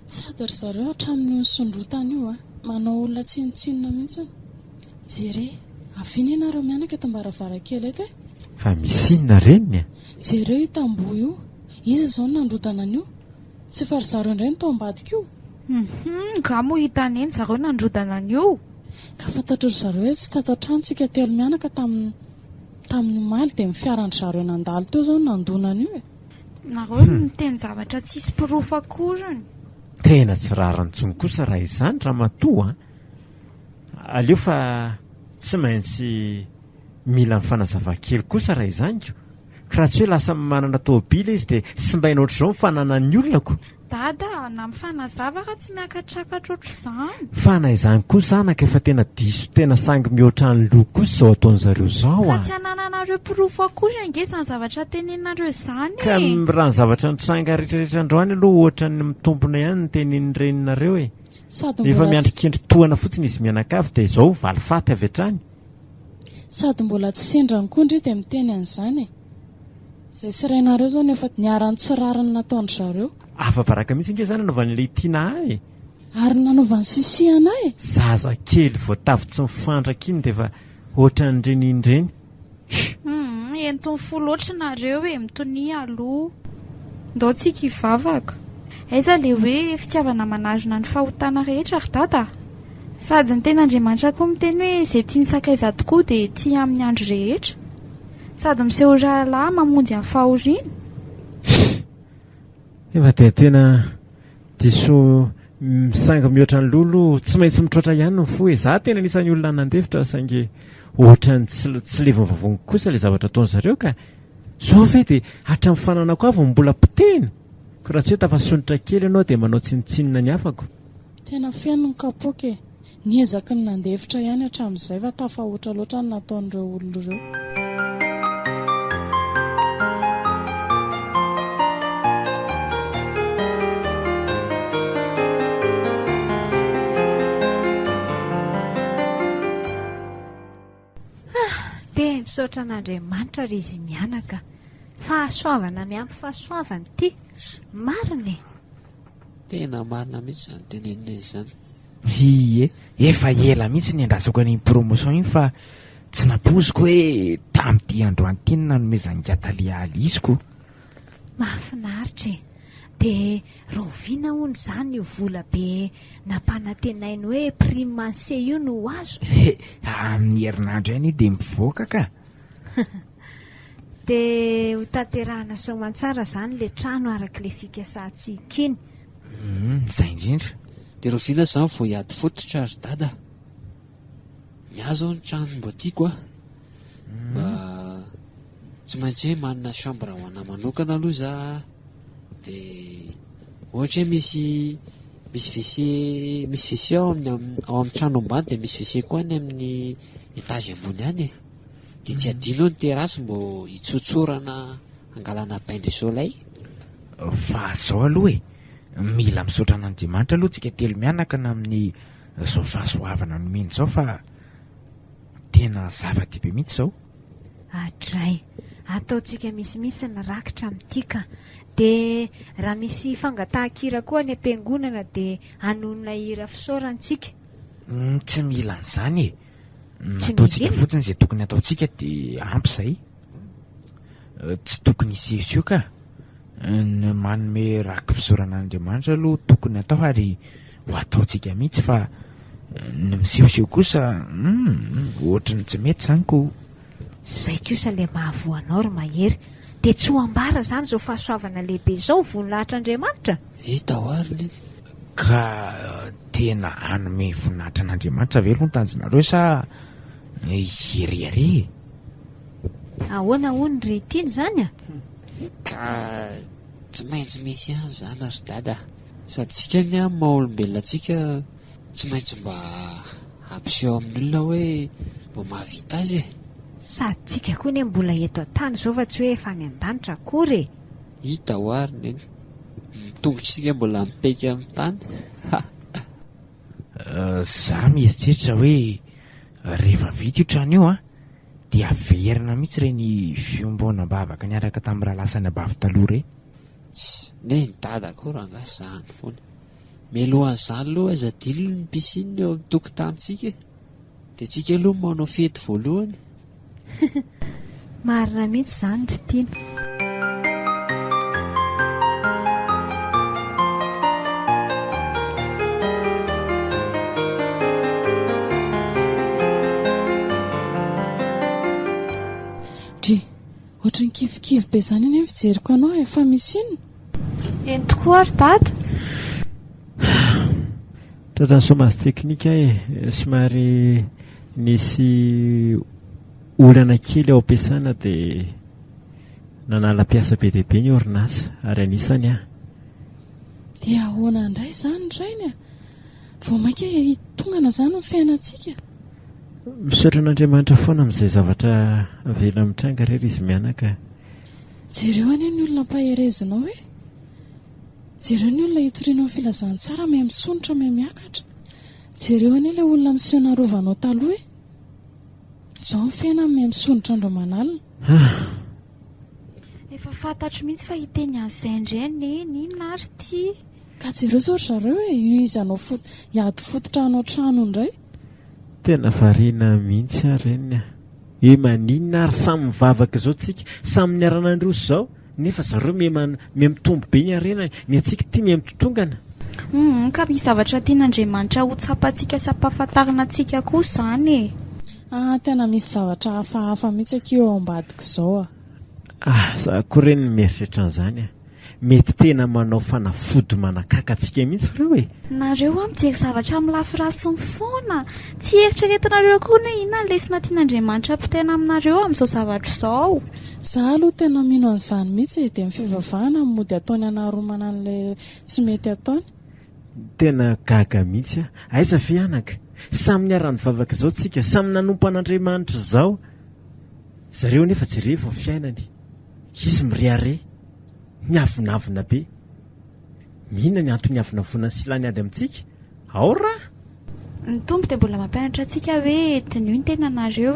Sady ry zareo hatramin'ny nisondrotana io manao olona tsinotsinona mihitsy. Jere, avy ianareo mianaka eto am-baravarakely eto e. Fa misy inona reniny a? Jereo io tamboho io. Izy izao nandrotana an'io. Tsy fa ry zareo indray ny tao ambadika io. Nga moa hitany eny zareo nandrodana an'io. Ka fantatro ry zareo hoe tsy tato an-trano tsika telo mianaka tamin'ny maly dia mifiarandry zareo nandalo teo izao nandona an'io e. Nareo miteny zavatra tsisy pirofo akorany. Tena tsy rarantsony kosa raha izany raha matoa. Aleo fa tsy maintsy mila mifanazava-kely kosa raha izany ko. Raha tsy hoe lasa manana tôbila izy dia sy mba haina ohatr'izao mifanana ny olonako. Dada, na mifanazava raha tsy miakatrakatra ohatr'izany. Fa na izany kosa anaka efa tena diso tena sangy mihoatra ny loha kosa izao ataon'izareo izao Ka tsy hanananareo pirofo akory angesany zavatra teneninareo izany. Ka raha ny zavatra nitranga rehetrarehetra androany aloha ohatra ny mitombona ihany ny tenenin'ny reninareo e. Efa miandrikindry tohana fotsiny izy mianakavy dia izao valifaty avy hatrany. Sady mbola tsy sendrany koa indray dia miteny an'izany e. Izay sirainareo izao nefa niarany tsy rariny nataonry zareo. Afa-baraka mihitsy nge izany anaovan'ilay tiana ahy e. Ary nanaovan'ny sisihana e. Zaza kely voatavy tsy mifandraka iny dia efa ohatra ny renindreny. Entony folo oatra nareo e mitonia aloha. Ndao tsika hivavaka. Aiza le hoe fitiavana manarona ny fahotana rehetra ry dada. Sady ny ten'Andriamanitra koa miteny hoe izay tia ny sakaiza tokoa dia tia amin'ny andro rehetra. Sady miseho rahalahy mamonjy amin'ny fahoriana. Efa dia tena diso misanga mihoatra ny lolo tsy maintsy mitroatra ihany no fo e. Za tena anisan'ny olona nandefitra saingy ohatra ny tsy levon-vavongo kosa ilay zavatra ataon'izareo ka zao ve dia hatramin'ny fananako avy mbola potena. Ko raha tsy hoe tafasonitra kely ianao dia manao tsinotsinona ny afako. Tena fiainony kapoka e. Niezaky ny nandefitra ihany hatramin'izay fa tafahoatra loatra ny nataon'ireo olona ireo. Dia misaotra an'Andriamanitra ry izy mianaka. Fahasoavana miampy fahasoavana ty. Marina e. Tena marina mihitsy izany tenenina izany. Ie, efa ela mihitsy ny andrasako an'iny promotion iny fa tsy napoziko hoe tamin'ity androany ity nanomezany Natalia alisiko. Mahafinaritra e. Dia roviana hono izany io vola be nampanantenainy hoe prime manse io no azo. Amin'ny herinandro ihany io dia mivoaka ka. Dia ho tanterahana soamantsara izany le trano araka le fikasantsika iny. Izay indrindra. Dia roviana izany vao hiady fototra ry dada. Miazo ao ny trano mbo tiako a. Mba tsy maintsy hoe manana chambre ho ana manokana aloha za. Dia ohatra hoe misy WC ao amin'ny trano ambany dia misy WC koa any amin'ny étage ambony any e. Dia tsy adino ny terasy mbo hitsotsorana hangalana bain de soleil. Fa zao aloha e, mila misaotra an'Andriamanitra aloha tsika telo mianaka na amin'ny zao fahasoavana nomeny zao fa tena zava-dehibe mihitsy zao. Adray, ataontsika misimisy ny rakitra amin'tika. Dia raha misy fangatahan-kira koa any am-piangonana dia hanonona hira fisaorantsika. Tsy mila an'izany e. Ataontsika fotsiny izay tokony ataontsika dia ampy izay. Tsy tokony hiseho ka. Ny manome rakim-pisaorana an'Andriamanitra aloha tokony atao ary ho ataontsika mihitsy fa ny misehoseho kosa ohatrany tsy mety izany ko. Zay kosa ilay mahavoanao ry mahery. Dia tsy ho ambara izany izao fahasoavana lehibe izao voninahitran'Andriamanitra. Hita ho ariny. Ka tena hanome voninahitran'Andriamanitra ve aloha ny tanjonareo sa ireare? Ahoana hono ry tiany izany a? Ka tsy maintsy misy ihany izany ry dada. Sady tsika ny amin'ny maha-olombelona tsika tsy maintsy mba ampiseho amin'ny olona hoe mbo mahavita azy e. Sady tsika koa ny mbola eto an-tany zao fa tsy hoe efa any an-danitra akory. Hita ho ary neny tongotritsika mbola mipeka amin'ny tany. Za mieritreritra hoe rehefa vita io trano io dia averina mihitsy reny fiombonam-bavaka niaraka tamin'ny raha lasany abavy taloha re. Neny dada koa raha ngasahany foana. Melohan'izany aloha azadilony ny pisiny eo amin'ny tokotanitsika dia tsika aloha manao fety voalohany. Marina mihitsy izany ry tiana. Ohatrany kivikivy be izany eny fijeriko anao efa misy inona? Eny tokoa ary dada. Tratra somazy teknika somary nisy olana kely ao ampiasana dia nanala mpiasa be dia be ny orinasa ary anisany Dia ahoana indray izany rainy vao maika hitongana izany ny fiainantsika. misaotra an'Andriamanitra foana amin'izay zavatra avela mitranga rery izy mianaka. Jereo any ny olona mpaherezinao jereo ny olona hitorianao amin'ny filazantsara mahay misonitra mahay miakatra. Jereo any ilay olona miseho narovanao taloha izao ny fiaina mahay misonitra andro manalina. Efa fantatro mihitsy fa hiteny an'izay indray inona ary ty. Ka jereo zao zareo io izy anao hiady fototra anao trano indray. Tena variana mihitsy ary reny hoe maninona ary samy mivavaka izao tsika samy niaranandroso izao nefa zareo miha mitombo be ny arena ny atsika tia miha mitotongana. Ka misy zavatra tian'Andriamanitra ho tsapantsika sy ampahafantarina antsika koa izany tena misy zavatra hafahafa mihitsy akio ao ambadika izao za koa reny ny mieritreritra an'izany mety tena manao fanafody manakaka antsika mihitsy reo nareo mijery zavatra amin'ny lafirasiny foana tsy eritreretinareo koa hoe inona ny lesona tian'Andriamanitra ampitaina aminareo amin'izao zavatra izao. Za aloha tena mino an'izany mihitsy dia mifivavahana mody ataony anaromana an'ilay tsy mety ataony. Tena gaga mihitsy aiza ve anaka samy niarany vavaka izao tsika samy nanompo an'Andriamanitra izao zareo nefa jereo fiainany izy mirehare miavonavona be mihina ny antony avonavona sy ilany ady amintsika ao raha ny tombo dia mbola mampianatra antsika hoe dinio ny tenanareo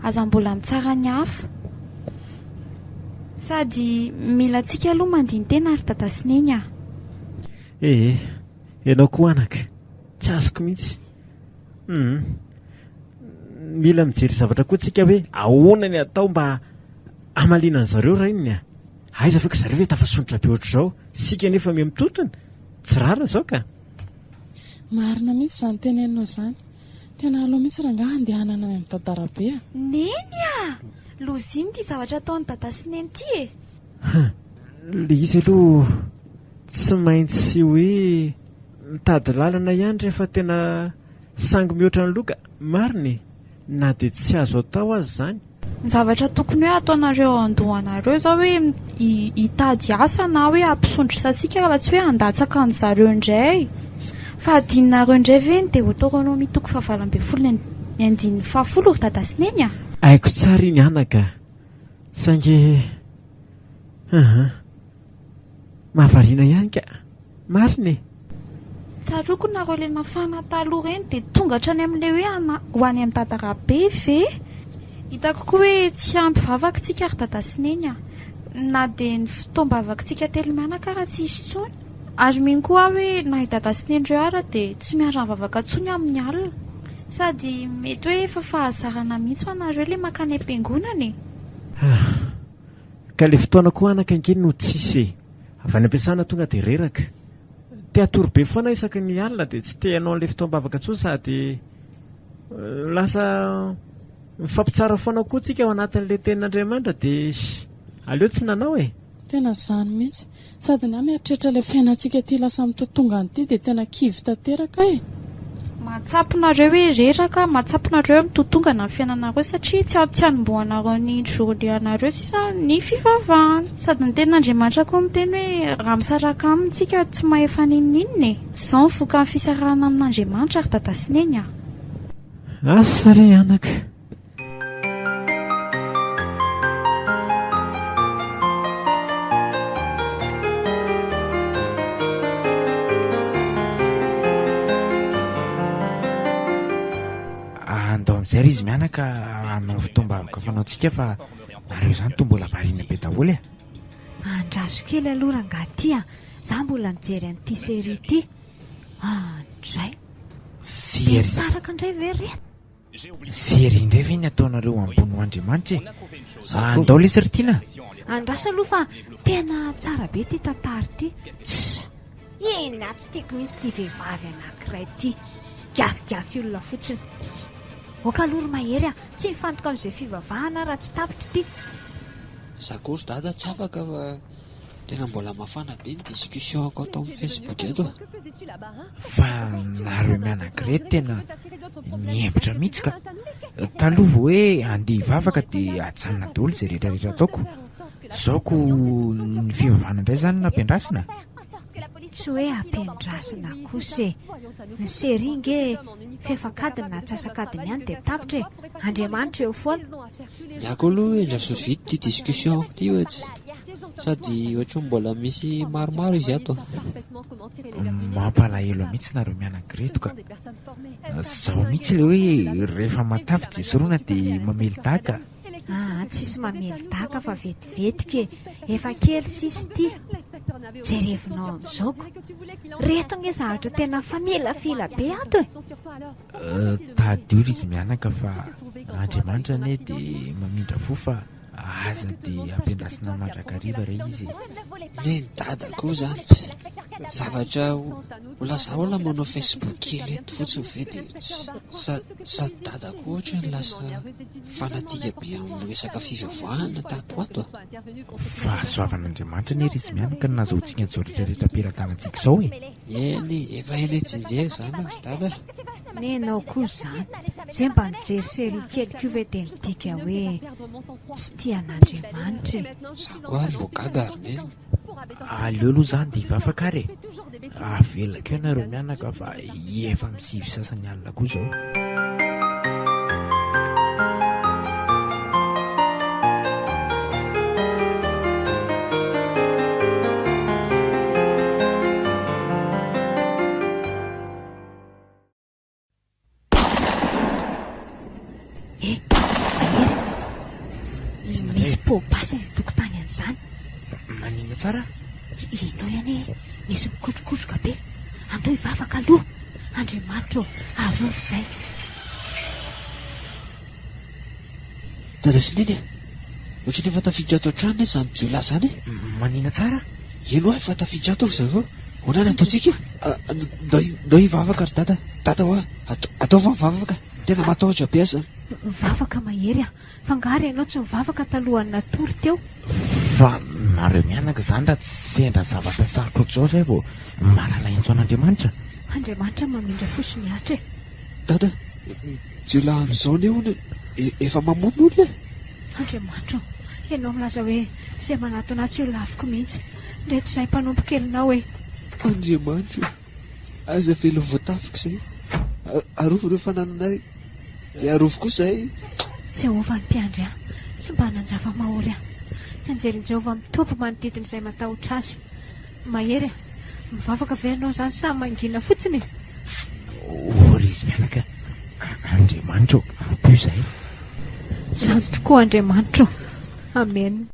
aza mbola mitsara ny hafa sady mila antsika aloha mandiny tena ary dada sy neny ianao koa anaka tsy azoko mihitsy mila mijery zavatra koa tsika hoe ahoana ny atao mba amalinany zareo raha inony aiza fa ka zareo hoe tafasonitra be ohatr' izao sika nefa miha mitotona tsy rara izao ka. Marina mihitsy izany teneninao izany tena aloha mihitsy raha nga handehanana any amin'ny dadarabe neny loziny ty zavatra ataony dada sy neny ty le izy aloha tsy maintsy hoe mitady lalana ihany rehefa tena sangy mihoatra ny loka mariny na dia tsy azo atao azy izany. Ny zavatra tokony hoe ataonareo andohanareo zao hoe hitady asa na hoe ampisondrotra antsika raha tsy hoe handatsaka an zareo indray fa adinonareo indray ve dia otoranao mitoko fahavalo folo ny andin'ny fahafolo ry dada sy neny haiko tsara iny anaka saingy mahavariana ihany ka mariny tsaroko nareo le nafana taloha reny dia tonga hatrany amin'ilay hoe ho any amin'ny dadarabe ve hitako koa hoe tsy ampy vavakantsika ry dada sy neny na dia ny fotoam-bavakantsika telo mianaka raha tsy isy tsony ary miny koa hoe na i dada sy neny reo ara dia tsy miara vavaka tsony amin'ny alina sady mety hoe efa fahazarana mihitsy ho anareo le makany am-piangonana ka le fotoana koa anaka ankeny no tsisy avy any ampiasana tonga dia reraka teatory be foana isaky ny alina dia tsy te hanao n'ilay fotoam-bavaka tsony sady lasa mifampitsara foana koa tsika ao anatin'ilay tenin'Andriamanitra dia aleo tsy nanao tena izany mihitsy sady ny mieritreritra ilay fiainantsika ty lasa mitotonga an'ity dia tena kivy tanteraka mahatsapinareo hoe reraka mahatsapinareo hoe mitotongana ny fiainanareo satria tsy anombohanareo ny journée-nareo sisa ny fivavahana sady ny tenin'Andriamanitra koa miteny hoe raha misaraka amintsika tsy mahefa ninnininy izao ny voka ny fisarahana amin'Andriamanitra ary dada sy neny asa re anaka amin'izay ry izy mianaka hanao fitombavaka fanaontsika fa nareo izany to mbola variana be daholo e. Andraso kely aloha rangaty a, za mbola mijery an'ity série ity. Andray Série saraka indray ve reto? série indray ve ny ataonareo ambony Andriamanitra e? Andao le siritiana. Andraso aloha fa tena tsara be ty tantara ty. Ina tsy tiako mihitsy ty vehivavy anankiray ty, gafigafy olona fotsiny. Oka aloha mahery a, tsy mifantoka amin'izay fivavahana raha tsy tapitra ty. Sakory dada tsy afaka fa tena mbola mafana be ny discussion-ko atao amin'ny Facebook eto. Fa nareo mianankireto tena niembitra mihitsy ka. Taloha vao hoe andeha hivavaka dia atsanina daholo izay rehetrarehetra ataoko. Zaoko ny fivavahana indray izany nampiandrasina. Tsy hoe ampiandrasina kosa e. Ny série nge fefakadiny na tsasakadiny ihany dia tapitra e. Andriamanitra eo foana. Ny ako aloha endraso vidy ty discussion ty ohatsy, sady ohatra mbola misy maromaro izy ato. Mampalahelo mihitsy nareo mianankireto ka. Zaho mihitsy le hoe rehefa matavy jesoroana dia mamely daka. Tsisy mamely daka fa vetivetika e. Efa kely sisy ty. Jerevinao amin'izao reto nge zavatra tena familafila be ato e. Tadio izy mianaka fa Andriamanitra ane dia mamindra fo fa aza dia ampiandrasina mandrakariva re izy. Neny dada koa zany tsy zavatra olaza olona manao Facebook kely eto fotsiny ve dia sady dada koa ohatra ny lasa fanatika be amin'ny resaka fivavahana tato ato. Fahasoavan'Andriamanitra nery izy mianaka ny nahazoantsika zao rehetrarehetra ampiaratanantsika izao e. Eny efa eny tsinjery zany ary dada. Nenao koa zany zay mba nijery série kely koa ve dia midika hoe tsy tian'Andriamanitra e. Sakoary mbo gaga ary neny. Aleo aloha zany dia hivavaka ary e. Avela keo nareo mianaka fa efa misivy sasany alina koa zao. Misy pôbasy ny tokotany an'izany. Manina tsara? Inao ihany misy mikotrokotroka be. Andao hivavaka aloha. Andriamanitra arovy izay. Dada sy neny ohatra ny efa tafiditra ato an-trano izany jola zany. Manina tsara? Eno aho efa tafiditra ato zareo. Honana ataontsika? Ndao hivavaka ry dada. Dada hoa atao fa mivavaka. Tena matahotra be aza. Mivavaka mahery a. Fangary ianao tsy mivavaka talohan'ny natory teo. Fa nareo mianaka izany raha tsy sendra zavatra sarotra ohatr'izao zay vao mahalala intsoan'Andriamanitra. Andriamanitra mamindra fosiny ahatra e. Dada, jola amin'izao ne hono efa mamono olona. Andriamanitra, ianao milaza hoe izay manatona tsy ho laviko mihitsy. Rehetra izay mpanompo-kelinao e. Andriamanitra, aza velo voatafika izay. Arovo ireo fanananay dia arovo kosa izay. Jehovah ny mpiandry ahy, tsy mba nanjava mahory ahy. Anjerin' Jehovah mitompo manodidina izay matahotra azy. Mahery a, mivavaka ve ianao izany sa mangina fotsiny? Ory izy mianaka. Andriamanitra ampio izay. Izany tokoa Andriamanitra. Amen.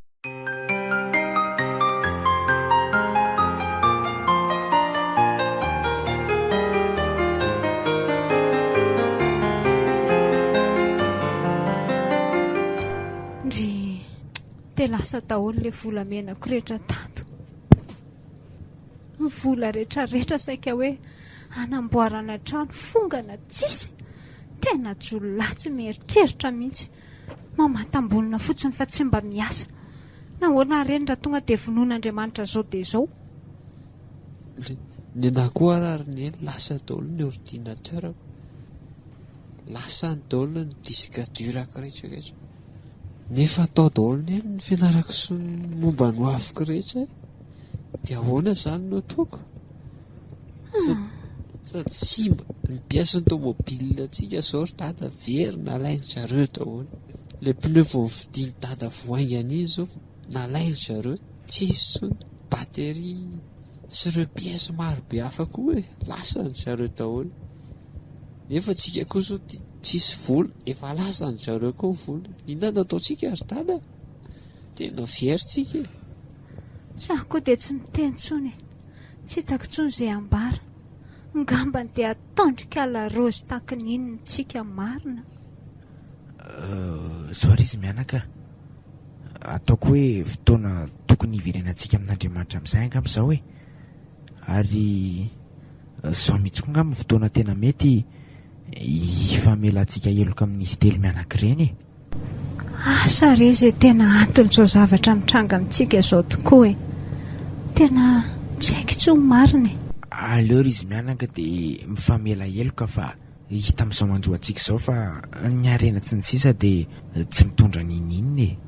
Dia lasa daholo ilay volamenako rehetra tato. Ny vola rehetrarehetra saika hoe hanamboarana trano fongana tsisy. Tena jolatsy mieritreritra mihitsy. Mamatambonina fotsiny fa tsy mba miasa. Nahoana reny raha tonga dia vonoan'Andriamanitra zao dia zao. Ny anakoa ary ny lasa daholo ny ordinateur. Lasa ny daholo ny disque dur rehetrarehetra. Nefa atao daholo ny fianarako sy ny momba ny hoaviko rehetra. Dia ahoana izany no ataoko? Sady simba ny piasy ny tomobile antsika izao ry dada very nalainy zareo daholo. Ilay pneu vao vidiany dada voaingana izy zao nalainy zareo. Tsisy bateria sy ireo piasy maro be hafa koa lasa ny zareo daholo. Nefa tsika koa zao tsisy vola efa lasa ny zareo koa ny vola. Inona no ataontsika ary dada? Tena fieritsika. Zaho koa dia tsy miteny tsony, tsy hitako tsony izay ambara. Ngambany dia atondrika larozy tahaka ny inona tsika marina. Zao izy mianaka, ataoko hoe fotoana tokony hiverenantsika amin'Andriamanitra amin'izay angamba izao hoe, ary zao mihitsy koa ngamba fotoana tena mety hifamelantsika heloka amin'izy telo mianakireny. Asa re izay tena anton'izao zavatra mitranga amintsika izao tokoa e. Tena tsy haiko intsony marina. Aleo izy mianaka dia mifamela heloka fa hita amin'izao manjoantsika izao fa ny harena tsy ny sisa dia tsy mitondra ninina e.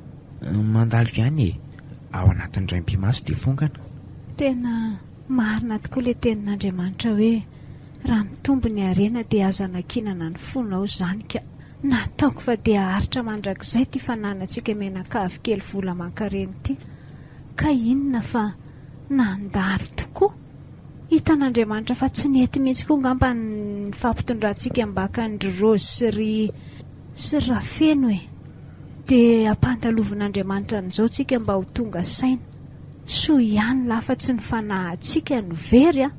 Mandalo ihany e, ao anatin'ny raim-pimaso dia fongana. Tena marina tokoa ilay tenin'Andriamanitra hoe raha mitombo ny harena dia aza nakinana ny fonao izany ka. Nataoko fa dia haritra mandrakizay ty fananantsika menakavy kely vola mankareny ty. Ka inona fa nandalo tokoa. Hitan'Andriamanitra fa tsy nety mihitsy koa ngamba ny fampitondrantsika mbaka ny rozy sy rafeno e. Dia ampandalovin'Andriamanitra n'izao tsika mba ho tonga saina. Soa ihany lafa tsy ny fanahintsika no very a.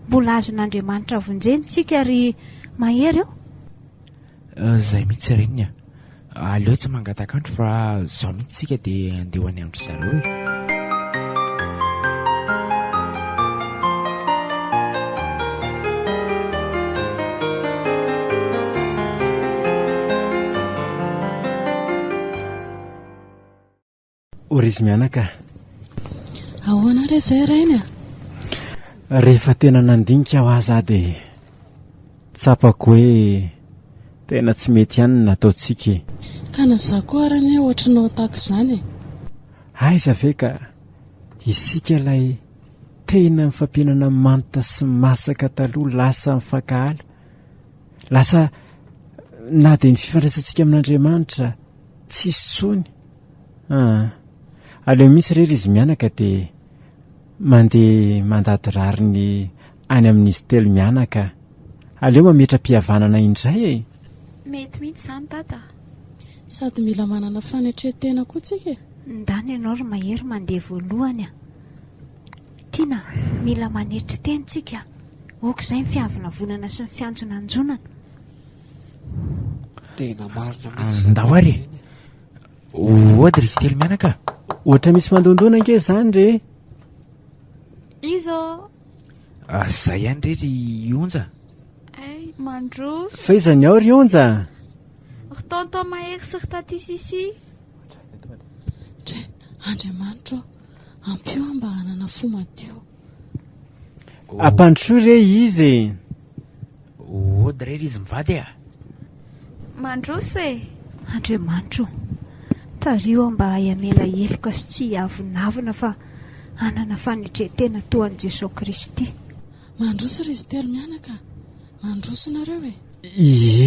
Mbola azon'Andriamanitra vonjeny tsika ary mahery eo. Zay mihitsy reny a. Aleo tsy mangatakandro fa zao mihitsy tsika dia andeha ho any andro zareo e. Orizy mianaka, ahoana re izay rainy a? Rehefa tena nandinika ho aza dia tsapako hoe tena tsy mety ihany nataontsika. Ka na zaho koa arany ohatranao tahaka izany e. Aiza ve ka isika ilay tena mifampihinana manta sy masaka taloha lasa mifankahala, lasa na dia ny fifandraisantsika amin'Andriamanitra tsisy tsony. Aleo misy rery izy mianaka dia mandeha mandady rariny any amin'izy telo mianaka. Aleo mametra-pihavanana indray e. Mety mihitsy izany dada. Sady mila manana fanetretena koa tsika e. Ndany ianao ry mahery mandeha voalohany a. Tiana mila manetry teny tsika. Oka izay ny fihavinavonana sy ny fianjonanjonana. Tena marina mihitsy. Ndahoary ohatra izy telo mianaka. Ohatra misy mandondona ange izany re. Izo. Zay ihany rery ionja. Ay, mandroso. Faizany ao ry onja. Tonton mahery sy tatisisi. Tre, Andriamanitra ampio mba hanana fo madio. Ampandroso re izy. Ohatra rery izy mivady a. Mandroso e. Andriamanitra, tario mba hiamela heloka sy tsy hiavonavona fa hanana fanetretena toa an'i Jesosy Kristy. Mandroso ry izy telo mianaka. Mandroso nareo e.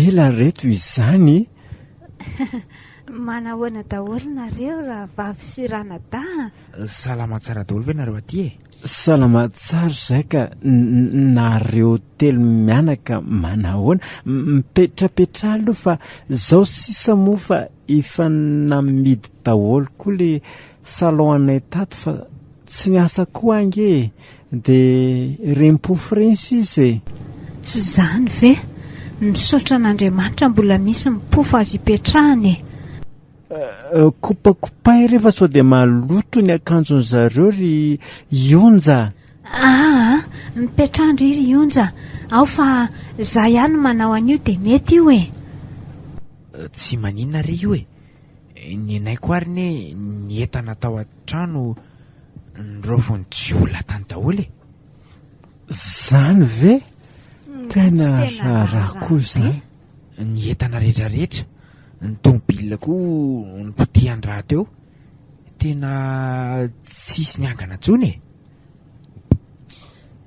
Ela reto izany. Manahoana daholo nareo raha vavy sy ranadaha. Salama tsara daholo ve nareo aty e? Salama tsara izay ka nareo telo mianaka manahoana. Mipetrapetra aloha fa zao sisa moa fa efa namidy daholo koa le salon anay tato fa tsy miasa koa ange dia rempofo rensy izy e. Tsy izany ve? Misaotra an'Andriamanitra mbola misy mipofo azy hipetrahany. Kopakopay rehefa sao dia maloto ny akanjon zareo ry ionja. Mipetrahany ry ionja. Ao fa za ihany manao an'io dia mety io e. Tsy maninona ry io e. Ny anay koa ary ny entana tao an-trano niraovony jiola tany daholo e. Zany ve? Tena raharahako izany. Ny entana rehetrarehetra, ny tomobila koa ny potihany raha teo, tena tsisy niangana tsony e.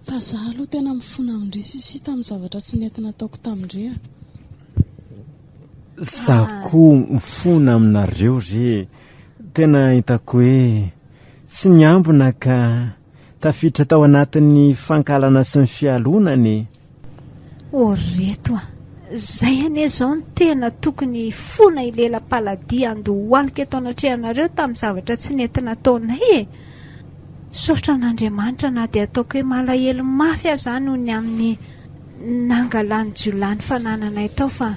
Fa zaho aloha tena mifona amindry sisi tamin'ny zavatra tsy nentina ataoko tamindry a. Zaho koa mifona aminareo re. Tena hitako hoe tsy niambona ka tafiditra tao anatin'ny fankalana sy ny fialonany. Reto Izay anie izao no tena tokony fona ilela-paladia andohalika eto anatrehanareo tamin'ny zavatra tsy nentina taonay e. Saotra n'Andriamanitra na dia ataoko hoe malahelo mafy aza noho ny amin'ny nangalany jiolany fanananay tao, fa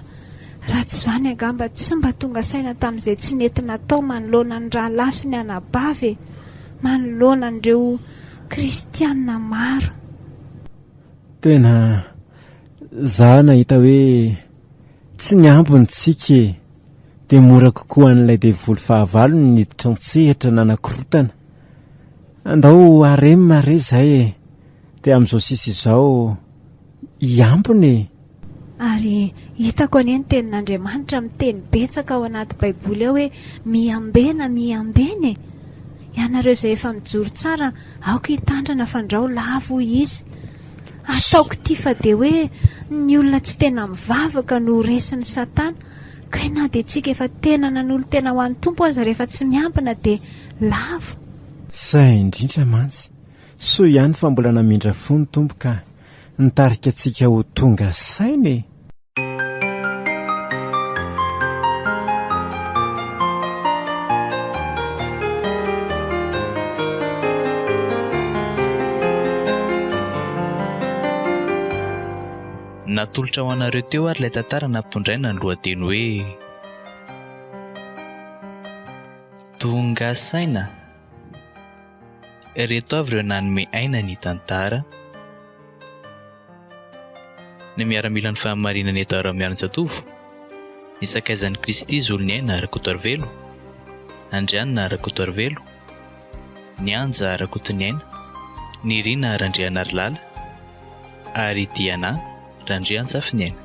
raha tsy izany angamba tsy mba tonga saina tamin'izay tsy nentina tao manoloana ny rahalahy sy ny anabavy, manoloana an'ireo kristianina maro. Tena za nahita hoe tsy niambontsika e, dia mora kokoa an'ilay devoly fahavalo ny niditra an-tsehatra nanankorotana. Andao aremy mare izay e, dia amin'izao sisa izao iambony e. Ary hitako anie ny tenin'Andriamanitra miteny betsaka ao anaty baiboly ao hoe miambena miambena e. Ianareo izay efa mijoro tsara, aoka hitandrana fandrao lavo izy. Ataoko ity fa dia hoe ny olona tsy tena mivavaka no resin'ny Satana, ka na dia tsika efa tena nanolo tena ho an'ny tompo aza rehefa tsy miambina dia lavo. Say indrindra mantsy, soa ihany fa mbola namindra fony tompo ka nitarika antsika ho tonga saina e. Natolotra ho anareo teo ary ilay tantara nampitondraina ny lohateny hoe tonga saina. Reto avy ireo nanome aina ny tantara. Ny miaramila ny fahamarinana eto ara-miaran-tsatovo, ny sakaizan'i Kristy izy olony aina ara-kotorvelo, andrianina ara-kotorvelo, ny anja ara-kotony aina, ny rina arandriana ary lala, ary diana randrian-tsafiny aina.